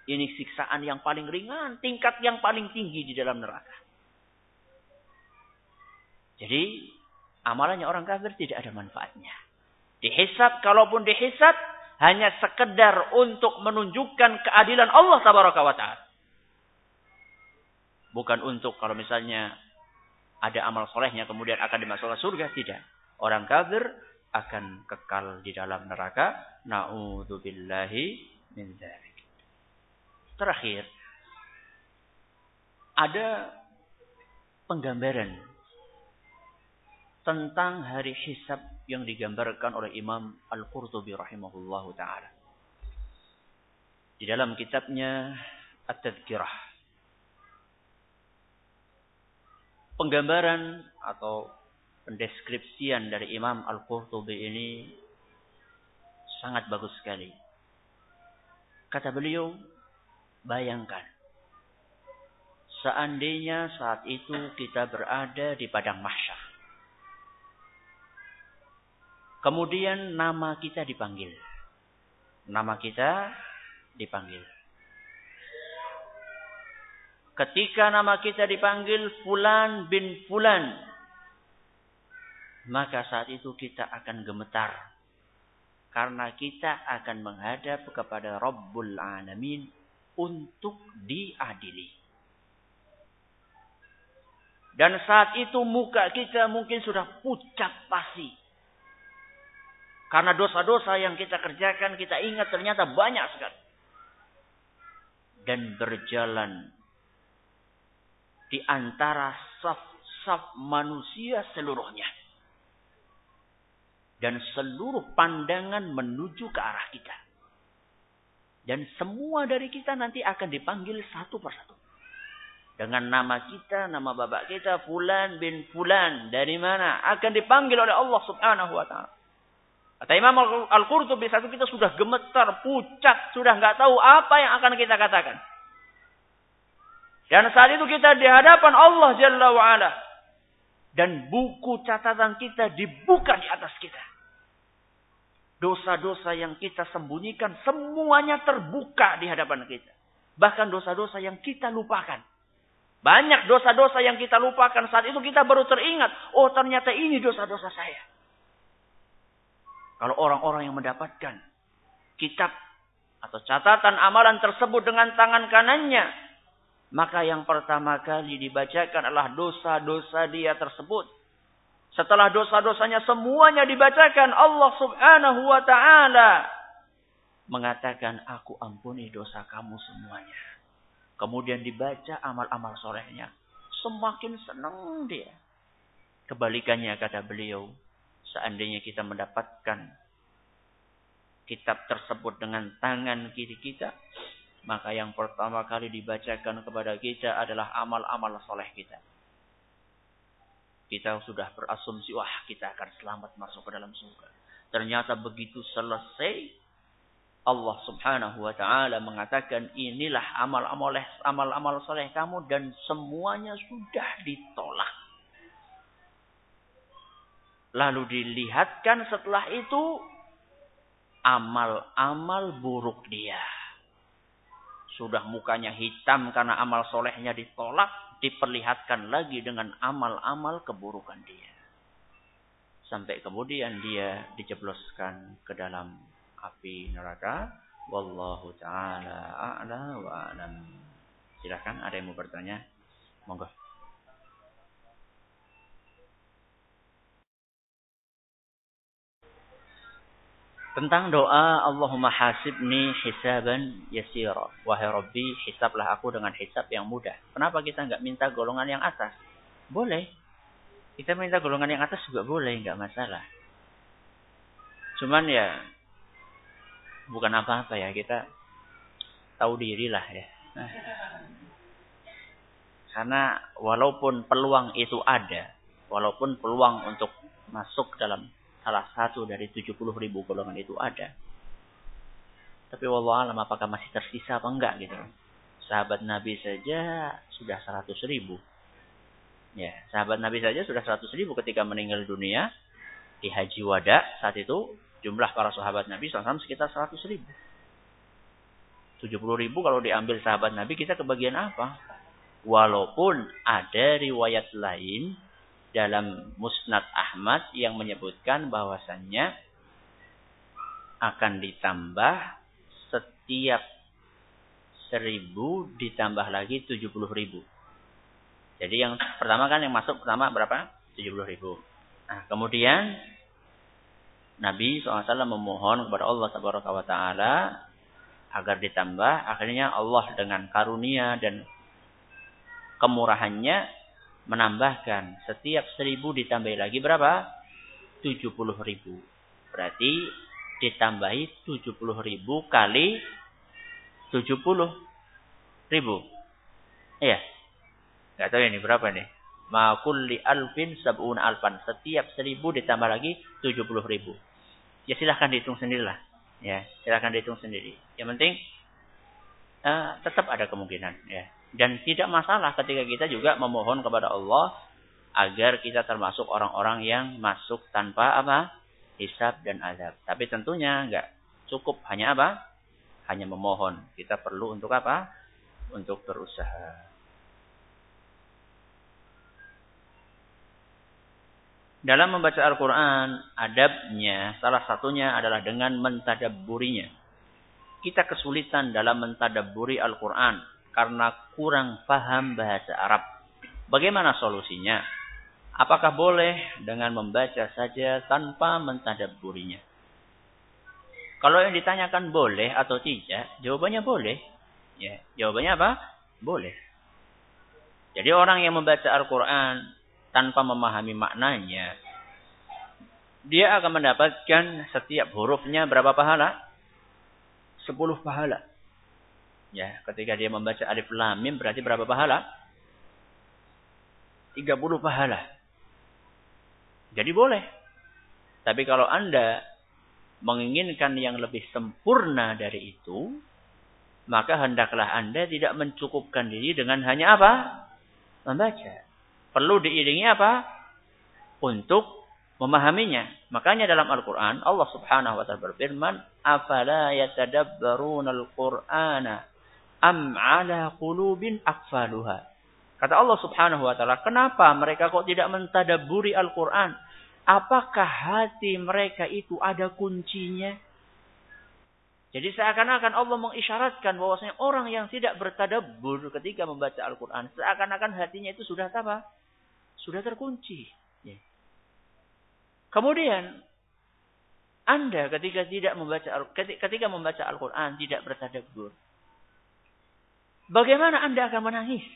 S2: Ini siksaan yang paling ringan, tingkat yang paling tinggi di dalam neraka. Jadi amalannya orang kafir tidak ada manfaatnya. Dihisab, kalaupun dihisab hanya sekedar untuk menunjukkan keadilan Allah tabaraka wa ta'ala. Bukan untuk kalau misalnya ada amal solehnya kemudian akan dimasukkan surga. Tidak. Orang kafir akan kekal di dalam neraka. Na'udzubillahi min dzalik. Terakhir, ada penggambaran tentang hari hisab yang digambarkan oleh Imam Al-Qurtubi rahimahullahu ta'ala. Di dalam kitabnya At-Tadhkirah. Penggambaran atau pendeskripsian dari Imam Al-Qurtubi ini sangat bagus sekali. Kata beliau, bayangkan seandainya saat itu kita berada di padang mahsyar. Kemudian nama kita dipanggil. Nama kita dipanggil. Ketika nama kita dipanggil Fulan bin Fulan, maka saat itu kita akan gemetar. Karena kita akan menghadap kepada Rabbul Alamin untuk diadili. Dan saat itu muka kita mungkin sudah pucat pasi. Karena dosa-dosa yang kita kerjakan, kita ingat ternyata banyak sekali. Dan berjalan di antara saf-saf manusia seluruhnya. Dan seluruh pandangan menuju ke arah kita. Dan semua dari kita nanti akan dipanggil satu persatu. Dengan nama kita, nama bapak kita, Fulan bin Fulan. Dari mana? Akan dipanggil oleh Allah subhanahu wa ta'ala. Kata Imam Al-Qurtubi, satu kita sudah gemetar, pucat. Sudah nggak tahu apa yang akan kita katakan. Dan saat itu kita di hadapan Allah Jalla wa'ala. Dan buku catatan kita dibuka di atas kita. Dosa-dosa yang kita sembunyikan semuanya terbuka di hadapan kita. Bahkan dosa-dosa yang kita lupakan. Banyak dosa-dosa yang kita lupakan. Saat itu kita baru teringat. Oh ternyata ini dosa-dosa saya. Kalau orang-orang yang mendapatkan kitab atau catatan amalan tersebut dengan tangan kanannya, maka yang pertama kali dibacakan adalah dosa-dosa dia tersebut. Setelah dosa-dosanya semuanya dibacakan, Allah subhanahu wa ta'ala mengatakan, aku ampuni dosa kamu semuanya. Kemudian dibaca amal-amal solehnya. Semakin senang dia. Kebalikannya kata beliau, seandainya kita mendapatkan kitab tersebut dengan tangan kiri kita, maka yang pertama kali dibacakan kepada kita adalah amal-amal soleh kita. Kita sudah berasumsi, wah kita akan selamat masuk ke dalam surga. Ternyata begitu selesai, Allah subhanahu wa ta'ala mengatakan, inilah amal-amal soleh kamu dan semuanya sudah ditolak. Lalu dilihatkan setelah itu, amal-amal buruk dia. Sudah mukanya hitam karena amal solehnya ditolak, diperlihatkan lagi dengan amal-amal keburukan dia. Sampai kemudian dia dijebloskan ke dalam api neraka. Wallahu ta'ala a'la wa a'lam. Silakan, ada yang mau bertanya? Monggo. Tentang doa Allahumma hasibni hisaban yasira. Wahai Rabbi, hisablah aku dengan hisab yang mudah. Kenapa kita enggak minta golongan yang atas? Boleh. Kita minta golongan yang atas juga boleh, enggak masalah. Cuman ya bukan apa-apa ya, kita tahu dirilah ya. Karena walaupun peluang itu ada, walaupun peluang untuk masuk dalam salah satu dari 70.000 golongan itu ada. Tapi wallahu alam apakah masih tersisa apa enggak gitu. Sahabat Nabi saja sudah 100.000. Ya, sahabat Nabi saja sudah 100.000 ketika meninggal dunia di Haji Wada. Saat itu jumlah para sahabat Nabi SAW sekitar 100.000. 70.000 kalau diambil sahabat Nabi, kita kebagian apa? Walaupun ada riwayat lain dalam Musnad Ahmad yang menyebutkan bahwasannya akan ditambah setiap 1.000 ditambah lagi 70.000. Jadi yang pertama kan yang masuk pertama berapa? 70.000. Nah, kemudian Nabi SAW memohon kepada Allah Subhanahu wa Ta'ala agar ditambah. Akhirnya Allah dengan karunia dan kemurahannya menambahkan setiap 1.000 ditambah lagi berapa? 70.000. Berarti ditambahi 70.000 kali 70.000. Iya. Enggak tahu ini berapa nih? Ma kulli alfin sab'una alfan. Setiap 1.000 ditambah lagi 70.000. Ya silahkan dihitung sendirilah. Ya, silahkan dihitung sendiri. Yang penting tetap ada kemungkinan ya. Dan tidak masalah ketika kita juga memohon kepada Allah agar kita termasuk orang-orang yang masuk tanpa apa? Hisab dan azab. Tapi tentunya enggak cukup hanya apa? Hanya memohon. Kita perlu untuk apa? Untuk berusaha. Dalam membaca Al-Quran, adabnya salah satunya adalah dengan mentadabburinya. Kita kesulitan dalam mentadabburi Al-Quran karena kurang paham bahasa Arab. Bagaimana solusinya? Apakah boleh dengan membaca saja tanpa mentadabburinya? Kalau yang ditanyakan boleh atau tidak, jawabannya boleh. Ya, jawabannya apa? Boleh. Jadi orang yang membaca Al-Quran tanpa memahami maknanya, dia akan mendapatkan setiap hurufnya berapa pahala? 10 pahala. Ya, ketika dia membaca alif lam mim berarti berapa pahala? 30 pahala. Jadi boleh. Tapi kalau Anda menginginkan yang lebih sempurna dari itu, maka hendaklah Anda tidak mencukupkan diri dengan hanya apa? Membaca. Perlu diiringi apa? Untuk memahaminya. Makanya dalam Al-Quran Allah subhanahu wa ta'ala berfirman, afala yatadabbaruna al-Qur'ana am ala qulubin aqfaluha. Kata Allah subhanahu wa ta'ala, kenapa mereka kok tidak mentadabburi Al-Quran? Apakah hati mereka itu ada kuncinya? Jadi seakan-akan Allah mengisyaratkan bahwasanya orang yang tidak bertadabbur ketika membaca Al-Quran, seakan-akan hatinya itu sudah apa? Sudah terkunci. Ya. Kemudian Anda ketika membaca Al-Quran tidak bertadabbur, bagaimana Anda akan menangis?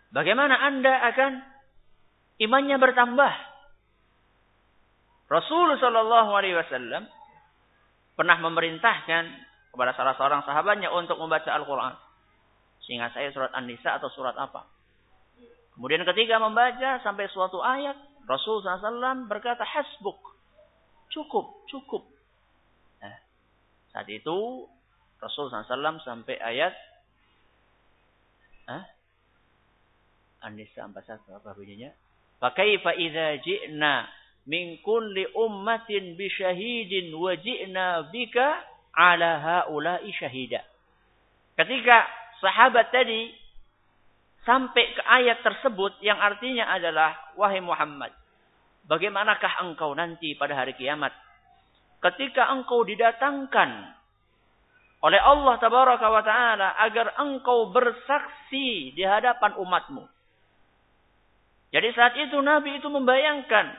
S2: Bagaimana Anda akan imannya bertambah? Rasulullah Shallallahu Alaihi Wasallam pernah memerintahkan kepada salah seorang sahabatnya untuk membaca Al-Quran. Seingat saya surat An-Nisa atau surat apa. Kemudian ketika membaca sampai suatu ayat, Rasulullah SAW berkata, hasbuk. Cukup. Nah, saat itu Rasulullah SAW sampai ayat An-Nisa 41 apa bunyinya? Fakaifa idza ji'na min kulli ummatin bi syahidin wa ji'na bika ala haula'i syahida. Ketika sahabat tadi sampai ke ayat tersebut yang artinya adalah, wahai Muhammad, bagaimanakah engkau nanti pada hari kiamat ketika engkau didatangkan oleh Allah Tabaraka wa Ta'ala agar engkau bersaksi di hadapan umatmu. Jadi saat itu Nabi itu membayangkan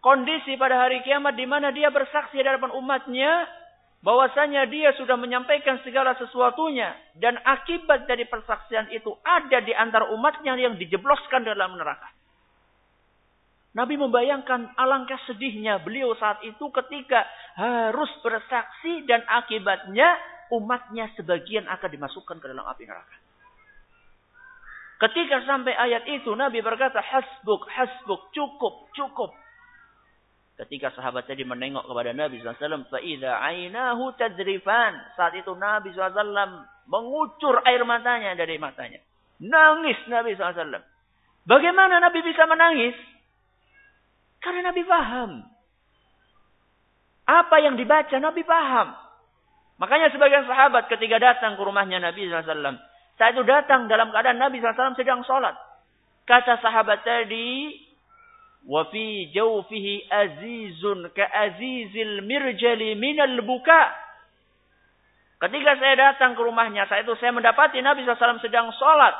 S2: kondisi pada hari kiamat di mana dia bersaksi di hadapan umatnya bahwasanya dia sudah menyampaikan segala sesuatunya dan akibat dari persaksian itu ada di antara umatnya yang dijebloskan dalam neraka. Nabi membayangkan alangkah sedihnya beliau saat itu ketika harus bersaksi dan akibatnya umatnya sebagian akan dimasukkan ke dalam api neraka. Ketika sampai ayat itu Nabi berkata, hasbuk, cukup. Ketika sahabat tadi menengok kepada Nabi SAW, فَإِذَا عَيْنَاهُ تَدْرِفَانِ. Saat itu Nabi SAW mengucur air matanya dari matanya. Nangis Nabi SAW. Bagaimana Nabi bisa menangis? Karena Nabi paham. Apa yang dibaca Nabi paham. Makanya sebagian sahabat ketika datang ke rumahnya Nabi SAW, saat itu datang dalam keadaan Nabi SAW sedang sholat. Kata sahabat tadi, وَفِي جَوْفِهِ أَزِيزٌ كَأَزِيزِ الْمِرْجَلِ مِنَ الْبُكَاءِ. Ketika saya datang ke rumahnya, saat itu saya mendapati Nabi SAW sedang sholat.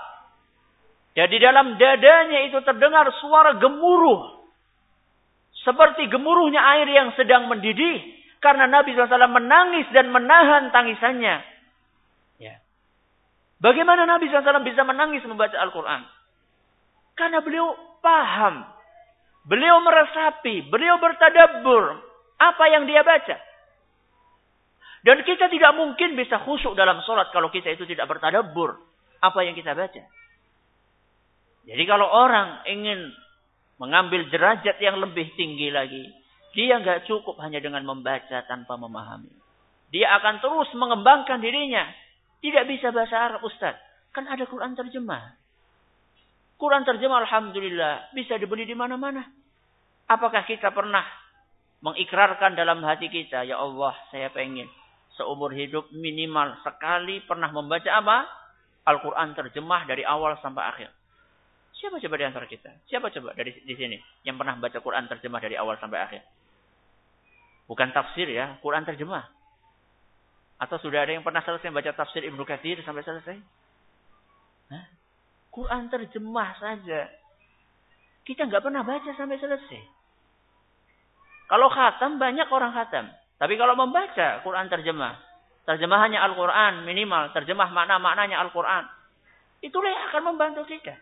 S2: Dan di dalam dadanya itu terdengar suara gemuruh. Seperti gemuruhnya air yang sedang mendidih. Karena Nabi SAW menangis dan menahan tangisannya. Ya. Bagaimana Nabi SAW bisa menangis membaca Al-Quran? Karena beliau paham. Beliau meresapi, beliau bertadabbur apa yang dia baca. Dan kita tidak mungkin bisa khusyuk dalam sholat kalau kita itu tidak bertadabbur apa yang kita baca. Jadi kalau orang ingin mengambil derajat yang lebih tinggi lagi, dia nggak cukup hanya dengan membaca tanpa memahami. Dia akan terus mengembangkan dirinya. Tidak bisa bahasa Arab, Ustaz. Kan ada Quran terjemah. Quran terjemah alhamdulillah bisa dibeli di mana-mana. Apakah kita pernah mengikrarkan dalam hati kita, ya Allah, saya pengen seumur hidup minimal sekali pernah membaca apa? Al-Quran terjemah dari awal sampai akhir. Siapa coba di antara kita? Siapa coba dari di sini yang pernah baca Quran terjemah dari awal sampai akhir? Bukan tafsir ya, Quran terjemah. Atau sudah ada yang pernah selesai baca tafsir Ibnu Katsir sampai selesai? Hah? Quran terjemah saja. Kita nggak pernah baca sampai selesai. Kalau khatam, banyak orang khatam. Tapi kalau membaca Quran terjemah, terjemahannya Al-Quran minimal, terjemah makna-maknanya Al-Quran, itulah yang akan membantu kita.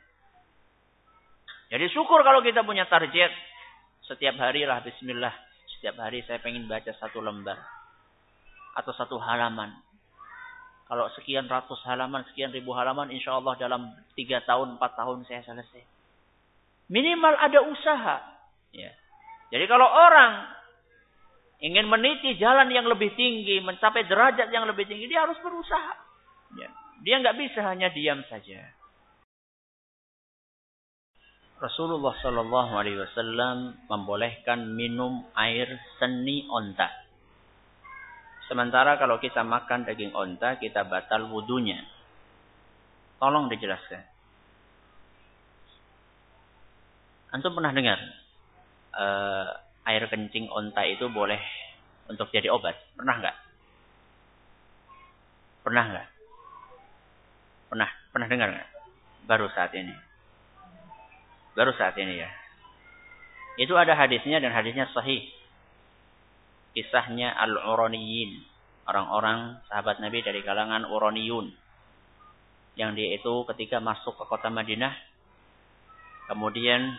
S2: Jadi syukur kalau kita punya target. Setiap hari lah bismillah. Setiap hari saya pengen baca 1 lembar. Atau 1 halaman. Kalau sekian ratus halaman, sekian ribu halaman, insya Allah dalam 3 tahun, 4 tahun saya selesai. Minimal ada usaha. Ya. Jadi kalau orang ingin meniti jalan yang lebih tinggi, mencapai derajat yang lebih tinggi, dia harus berusaha. Ya. Dia nggak bisa hanya diam saja. Rasulullah Shallallahu Alaihi Wasallam membolehkan minum air seni onta. Sementara kalau kita makan daging onta, kita batal wudunya. Tolong dijelaskan. Antum pernah dengar air kencing onta itu boleh untuk jadi obat? Pernah nggak? Pernah nggak? Pernah dengar nggak? Baru saat ini. Baru saat ini ya. Itu ada hadisnya dan hadisnya sahih. Kisahnya Al-Uraniyin. Orang-orang sahabat Nabi dari kalangan Uraniyun. Yang dia itu ketika masuk ke kota Madinah. Kemudian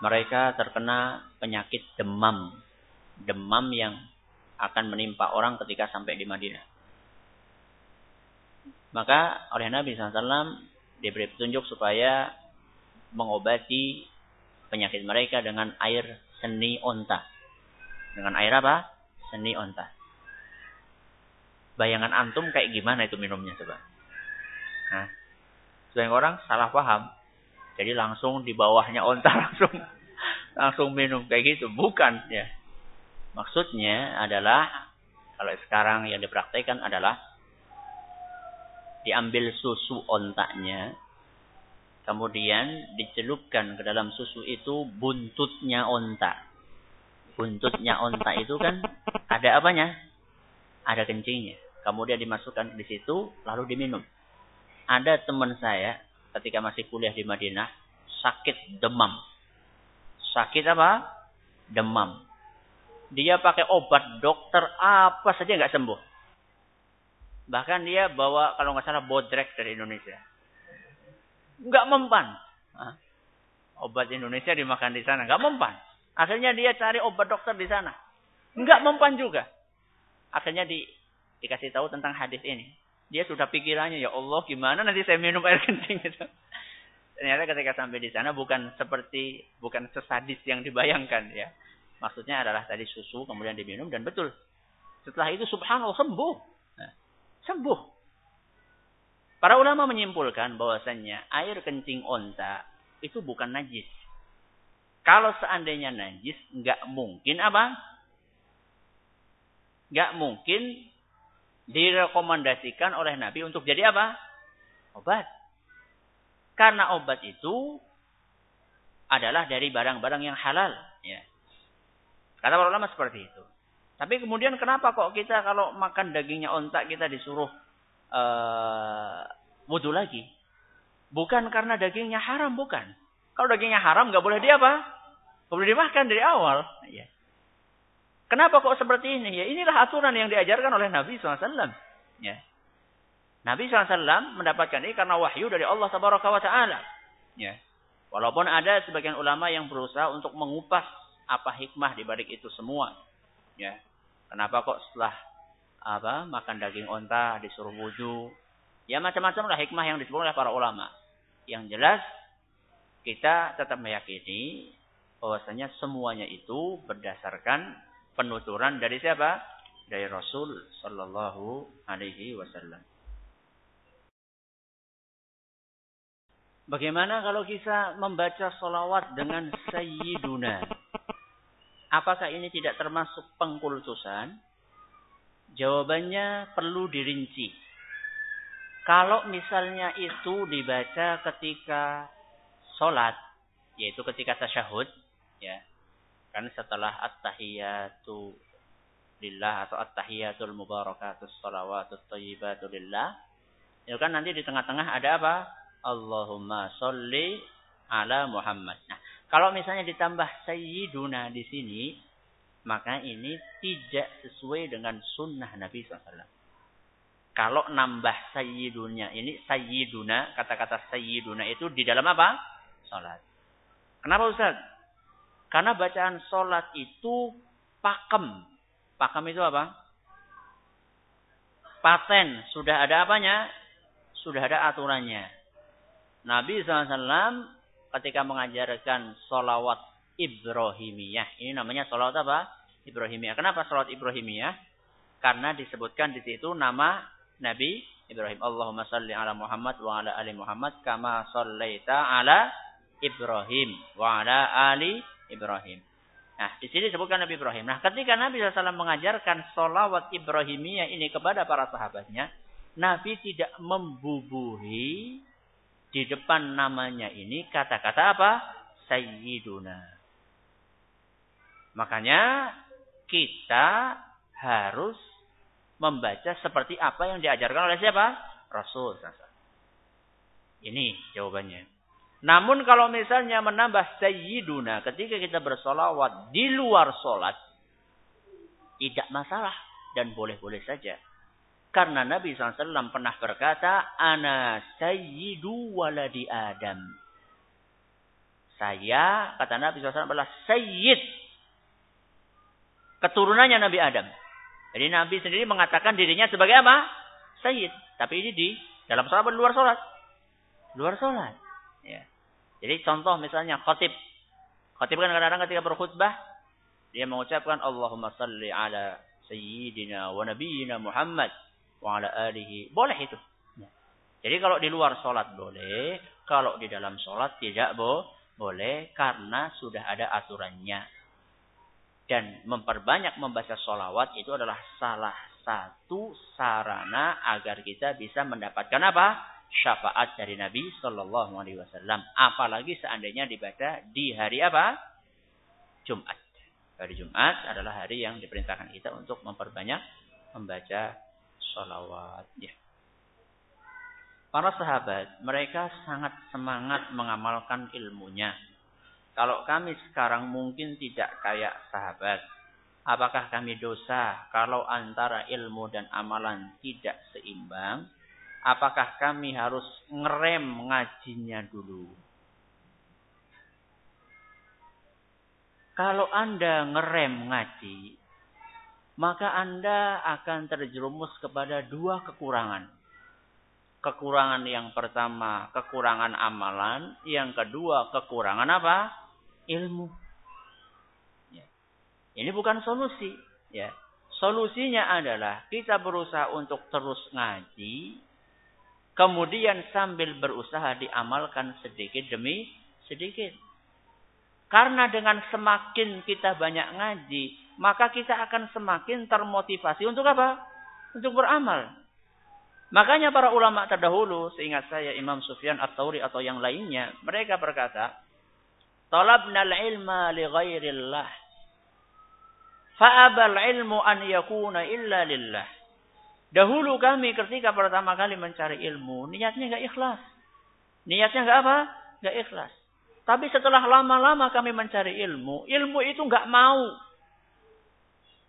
S2: mereka terkena penyakit demam. Demam yang akan menimpa orang ketika sampai di Madinah. Maka oleh Nabi SAW diberi petunjuk supaya mengobati penyakit mereka dengan air seni onta. Dengan air apa? Seni onta. Bayangan antum kayak gimana itu minumnya coba? Nah, sebagian orang salah paham. Jadi langsung di bawahnya onta langsung minum kayak gitu. Bukan ya. Maksudnya adalah kalau sekarang yang dipraktikkan adalah diambil susu ontanya, kemudian dicelupkan ke dalam susu itu buntutnya onta. Buntutnya onta itu kan ada apanya? Ada kencingnya. Kemudian dimasukkan di situ, lalu diminum. Ada teman saya ketika masih kuliah di Madinah, sakit demam. Sakit apa? Demam. Dia pakai obat dokter apa saja nggak sembuh. Bahkan dia bawa kalau nggak salah bodrek dari Indonesia. Nggak mempan. Obat Indonesia dimakan di sana. Nggak mempan. Akhirnya dia cari obat dokter di sana. Nggak mempan juga. Akhirnya dikasih tahu tentang hadis ini. Dia sudah pikirannya, ya Allah gimana nanti saya minum air kencing itu. Ternyata ketika sampai di sana bukan sesadis yang dibayangkan ya. Maksudnya adalah tadi susu kemudian diminum dan betul. Setelah itu subhanallah sembuh. Sembuh. Para ulama menyimpulkan bahwasannya air kencing onta itu bukan najis. Kalau seandainya najis, nggak mungkin apa? Nggak mungkin direkomendasikan oleh Nabi untuk jadi apa? Obat. Karena obat itu adalah dari barang-barang yang halal. Ya. Kata para ulama seperti itu. Tapi kemudian kenapa kok kita kalau makan dagingnya onta kita disuruh wudu lagi? Bukan karena dagingnya haram, bukan. Kalau dagingnya haram nggak boleh nggak boleh dimakan dari awal. Ya. Kenapa kok seperti ini? Ya inilah aturan yang diajarkan oleh Nabi SAW. Ya. Nabi SAW mendapatkan ini karena wahyu dari Allah Tabaraka wa Ta'ala. Ya. Walaupun ada sebagian ulama yang berusaha untuk mengupas apa hikmah di balik itu semua. Ya, kenapa kok setelah makan daging onta disuruh wudu? Ya macam-macam lah hikmah yang disebut oleh para ulama. Yang jelas kita tetap meyakini bahwasanya semuanya itu berdasarkan penuturan dari siapa? Dari Rasul Sallallahu Alaihi Wasallam. Bagaimana kalau kita membaca sholawat dengan Sayyiduna? Apakah ini tidak termasuk pengkultusan? Jawabannya perlu dirinci. Kalau misalnya itu dibaca ketika sholat, yaitu ketika tasyahud, ya, kan setelah at-tahiyatu lillah atau at-tahiyatul mubarakatus sholawatut thayyibatu lillah, itu kan nanti di tengah-tengah ada apa? Allahumma sholli ala Muhammad. Nah, kalau misalnya ditambah Sayyiduna di sini, maka ini tidak sesuai dengan sunnah Nabi SAW. Kalau nambah Sayyiduna, ini Sayyiduna, kata-kata Sayyiduna itu di dalam apa? Salat. Kenapa Ustaz? Karena bacaan salat itu pakem. Pakem itu apa? Paten. Sudah ada apanya? Sudah ada aturannya. Nabi SAW ketika mengajarkan sholawat Ibrahimiyah. Ini namanya sholawat apa? Ibrahimiyah. Kenapa sholawat Ibrahimiyah? Karena disebutkan di situ nama Nabi Ibrahim. Allahumma salli ala Muhammad wa ala ali Muhammad kama sallaita ala Ibrahim wa ala ali Ibrahim. Nah, di sini disebutkan Nabi Ibrahim. Nah, ketika Nabi SAW mengajarkan sholawat Ibrahimiyah ini kepada para sahabatnya, Nabi tidak membubuhi di depan namanya ini kata-kata apa? Sayyiduna. Makanya kita harus membaca seperti apa yang diajarkan oleh siapa? Rasul. Ini jawabannya. Namun kalau misalnya menambah sayyiduna ketika kita bersolawat di luar solat, tidak masalah dan boleh-boleh saja. Karena Nabi SAW pernah berkata, Ana sayyidu waladi Adam. Saya, kata Nabi SAW, adalah sayyid. Keturunannya Nabi Adam. Jadi Nabi sendiri mengatakan dirinya sebagai apa? Sayyid. Tapi ini di dalam sholat atau luar sholat? Luar sholat. Ya. Jadi contoh misalnya khatib. Khatib kan kadang-kadang ketika berkhutbah, dia mengucapkan Allahumma salli ala sayyidina wa nabiyyina Muhammad wa ala alihi. Boleh itu. Ya. Jadi kalau di luar sholat boleh. Kalau di dalam sholat tidak boleh. Karena sudah ada aturannya. Dan memperbanyak membaca sholawat itu adalah salah satu sarana agar kita bisa mendapatkan apa? Syafaat dari Nabi Sallallahu Alaihi Wasallam. Apalagi seandainya dibaca di hari apa? Jumat. Hari Jumat adalah hari yang diperintahkan kita untuk memperbanyak membaca sholawat. Ya. Para sahabat, mereka sangat semangat mengamalkan ilmunya. Kalau kami sekarang mungkin tidak kayak sahabat. Apakah kami dosa kalau antara ilmu dan amalan tidak seimbang? Apakah kami harus ngerem ngajinya dulu? Kalau Anda ngerem ngaji, maka Anda akan terjerumus kepada dua kekurangan. Kekurangan yang pertama, kekurangan amalan. Yang kedua, kekurangan apa? Ilmu. Ya. Ini bukan solusi. Ya. Solusinya adalah kita berusaha untuk terus ngaji. Kemudian sambil berusaha diamalkan sedikit demi sedikit. Karena dengan semakin kita banyak ngaji, maka kita akan semakin termotivasi untuk apa? Untuk beramal. Makanya para ulama terdahulu, seingat saya Imam Sufyan Ats-Tsauri atau yang lainnya, mereka berkata, Talabnal ilma li ghairillah. Fa'abal ilmu an yakuna illa lillah. Dahulu kami ketika pertama kali mencari ilmu, niatnya enggak ikhlas. Niatnya enggak apa? Enggak ikhlas. Tapi setelah lama-lama kami mencari ilmu itu enggak mau.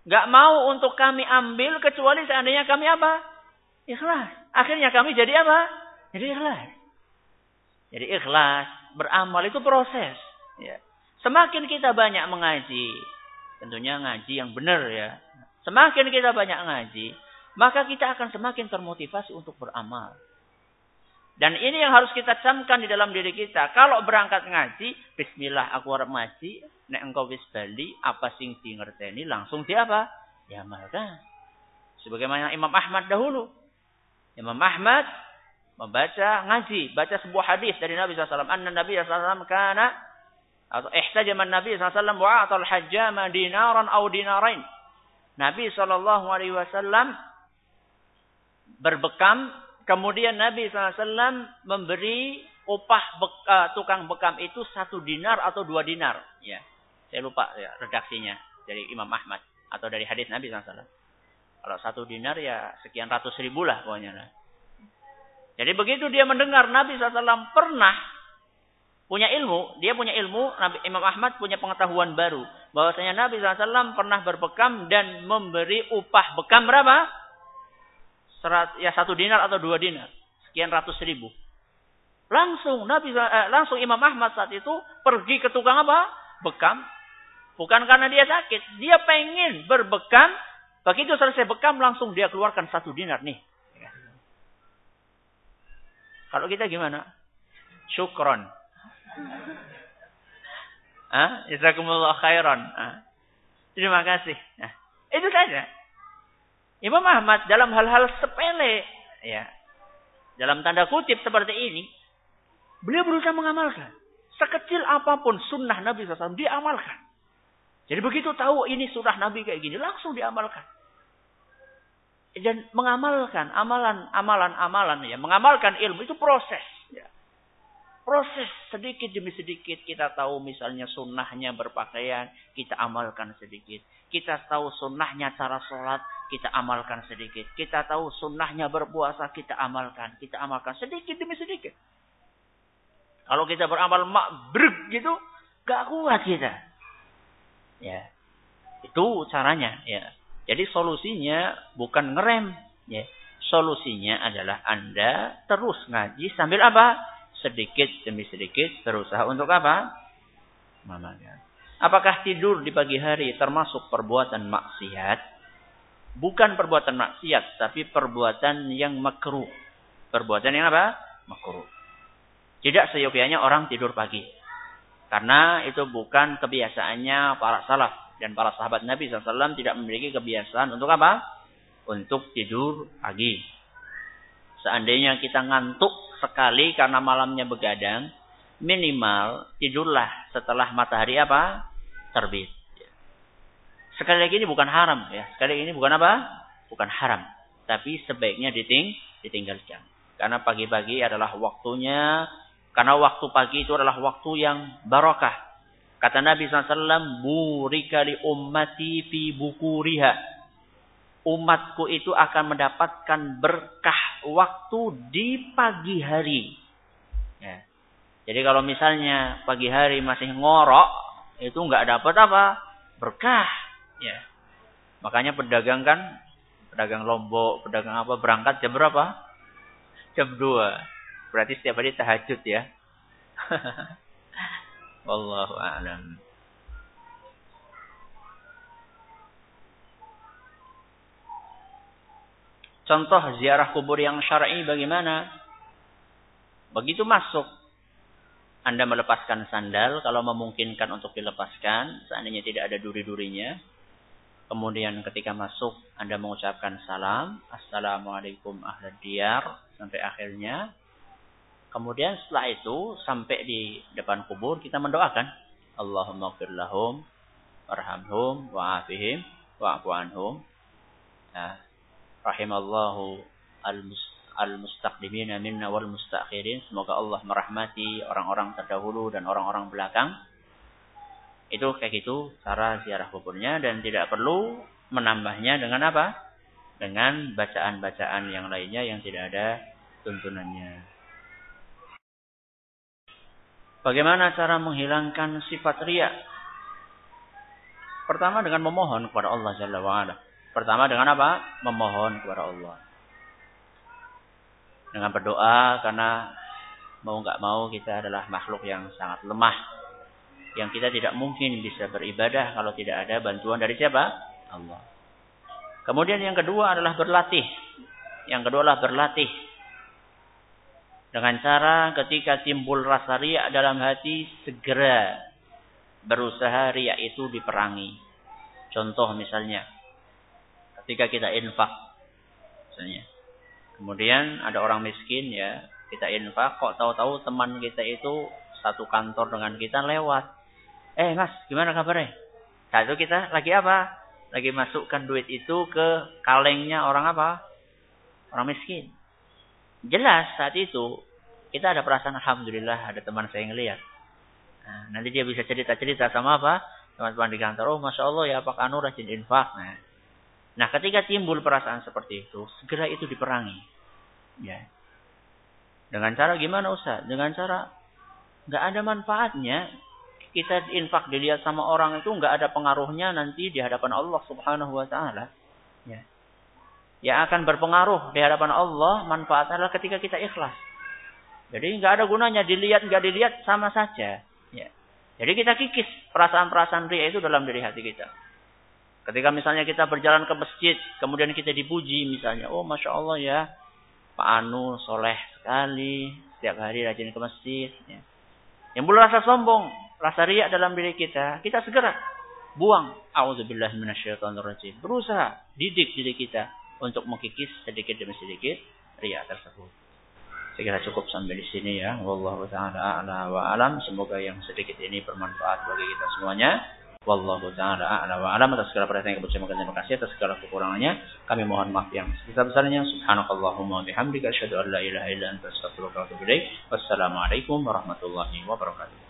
S2: Enggak mau untuk kami ambil kecuali seandainya kami apa? Ikhlas. Akhirnya kami jadi apa? Jadi ikhlas. Jadi ikhlas, beramal itu proses. Ya. Semakin kita banyak mengaji, tentunya ngaji yang benar ya. Semakin kita banyak ngaji, maka kita akan semakin termotivasi untuk beramal. Dan ini yang harus kita camkan di dalam diri kita. Kalau berangkat ngaji, bismillah aku arep ngaji, nek engkau wis bali, apa sing di ngerteni langsung di apa? Diamalkan. Sebagaimana Imam Ahmad dahulu. Imam Ahmad membaca ngaji, baca sebuah hadis dari Nabi SAW. Anna Nabi SAW kana atau ihtajama Nabi SAW wa'atal hajjama dinaran au dinarain. Nabi SAW berbekam, kemudian Nabi SAW memberi upah tukang bekam itu 1 dinar atau 2 dinar. Ya, saya lupa ya, redaksinya dari Imam Ahmad atau dari hadis Nabi SAW. Kalau 1 dinar ya sekian ratus ribu lah pokoknya. Jadi begitu dia mendengar Nabi SAW pernah punya ilmu, dia punya ilmu, Imam Ahmad punya pengetahuan baru. Bahwasanya Nabi SAW pernah berbekam dan memberi upah bekam berapa? 1 dinar atau 2 dinar. Sekian ratus ribu. Langsung Imam Ahmad saat itu pergi ke tukang apa? Bekam. Bukan karena dia sakit. Dia pengen berbekam. Begitu selesai bekam langsung dia keluarkan 1 dinar nih. Kalau kita gimana? Syukron. Jazakumullah khairan. Terima kasih. Nah, itu saja. Imam Ahmad dalam hal-hal sepele, ya, dalam tanda kutip seperti ini, beliau berusaha mengamalkan. Sekecil apapun sunnah Nabi SAW diamalkan. Jadi begitu tahu ini sunnah Nabi kayak gini, langsung diamalkan. Dan mengamalkan amalan, ya, mengamalkan ilmu itu proses. Ya. Proses sedikit demi sedikit kita tahu misalnya sunnahnya berpakaian, kita amalkan sedikit. Kita tahu sunnahnya cara sholat, kita amalkan sedikit. Kita tahu sunnahnya berpuasa, kita amalkan sedikit demi sedikit. Kalau kita beramal mabruk gitu, gak kuat kita. Ya. Itu caranya, ya. Jadi solusinya bukan ngerem, ya. Solusinya adalah Anda terus ngaji sambil apa? Sedikit demi sedikit berusaha untuk apa? Mengamalkan. Apakah tidur di pagi hari termasuk perbuatan maksiat? Bukan perbuatan maksiat, tapi perbuatan yang makruh. Perbuatan yang apa? Makruh. Tidak seyogyanya orang tidur pagi. Karena itu bukan kebiasaannya para salaf. Dan para sahabat Nabi SAW tidak memiliki kebiasaan untuk apa? Untuk tidur pagi. Seandainya kita ngantuk sekali karena malamnya begadang, minimal tidurlah setelah matahari apa? Terbit. Sekali lagi ini bukan haram. Ya. Sekali lagi ini bukan apa? Bukan haram. Tapi sebaiknya ditinggalkan. Karena pagi-pagi adalah waktunya. Karena waktu pagi itu adalah waktu yang barakah. Kata Nabi SAW, burika li ummati fi bukuriha. Umatku itu akan mendapatkan berkah waktu di pagi hari. Ya. Jadi kalau misalnya pagi hari masih ngorok, itu nggak dapat apa? Berkah. Ya. Makanya pedagang kan, pedagang Lombok, pedagang apa, berangkat jam berapa? Jam 2. Berarti setiap hari tahajud ya. Wallahu a'lam. Contoh ziarah kubur yang syar'i bagaimana? Begitu masuk, Anda melepaskan sandal kalau memungkinkan untuk dilepaskan, seandainya tidak ada duri-durinya. Kemudian ketika masuk, Anda mengucapkan salam, Assalamualaikum ahlad diyar, sampai akhirnya. Kemudian setelah itu, sampai di depan kubur, kita mendoakan. Allahumma ighfir lahum, warhamhum, wa'afihim, wa'fu anhum. Nah, rahimallahu al-mustaqdimina minna wal mustakhirin. Semoga Allah merahmati orang-orang terdahulu dan orang-orang belakang. Itu kayak gitu cara ziarah kuburnya, dan tidak perlu menambahnya dengan apa? Dengan bacaan-bacaan yang lainnya yang tidak ada tuntunannya. Bagaimana cara menghilangkan sifat riya? Pertama dengan memohon kepada Allah Jalla wa'ala. Pertama dengan apa? Memohon kepada Allah. Dengan berdoa, karena mau nggak mau kita adalah makhluk yang sangat lemah. Yang kita tidak mungkin bisa beribadah kalau tidak ada bantuan dari siapa? Allah. Kemudian yang kedua adalah berlatih. Yang kedua adalah berlatih. Dengan cara ketika timbul rasa riya dalam hati, segera berusaha riya itu diperangi. Contoh misalnya, ketika kita infak, misalnya, kemudian ada orang miskin ya, kita infak, kok tahu-tahu teman kita itu satu kantor dengan kita lewat. Mas, gimana kabarnya? Saat itu kita lagi apa? Lagi masukkan duit itu ke kalengnya orang apa? Orang miskin. Jelas saat itu kita ada perasaan alhamdulillah ada teman saya yang lihat. Nah, nanti dia bisa cerita-cerita sama apa? Teman-teman di kantor. Oh, Masya Allah ya Pak Anu rajin infak. Nah, ketika timbul perasaan seperti itu, segera itu diperangi. Ya. Dengan cara gimana Ustaz? Dengan cara nggak ada manfaatnya. Kita infak dilihat sama orang itu nggak ada pengaruhnya nanti di hadapan Allah Subhanahu wa taala. Ya. Yang akan berpengaruh di hadapan Allah manfaatnya adalah ketika kita ikhlas. Jadi nggak ada gunanya dilihat nggak dilihat sama saja. Ya. Jadi kita kikis perasaan-perasaan riya itu dalam diri hati kita. Ketika misalnya kita berjalan ke masjid, kemudian kita dipuji misalnya, oh Masya Allah ya, Pak Anu soleh sekali, setiap hari rajin ke masjid. Ya. Yang belum rasa sombong, rasa riya dalam diri kita, kita segera buang. A'udzubillahi minasyaitonirrajim. Berusaha didik diri kita untuk mengkikis sedikit demi sedikit riya tersebut. Saya kira cukup sampai di sini ya. Wallahu ta'ala a'la wa alam. Semoga yang sedikit ini bermanfaat bagi kita semuanya. Wallahu ta'ala a'la wa alam. Atas segala perhatian yang kami terima kasih. Atas segala kekurangannya kami mohon maaf yang sebesar-besarnya. Subhanakallahumma bihamdika asyhadu an la ilaha illa anta astaghfiruka wa atubu ilaik. Wassalamualaikum warahmatullahi wabarakatuh.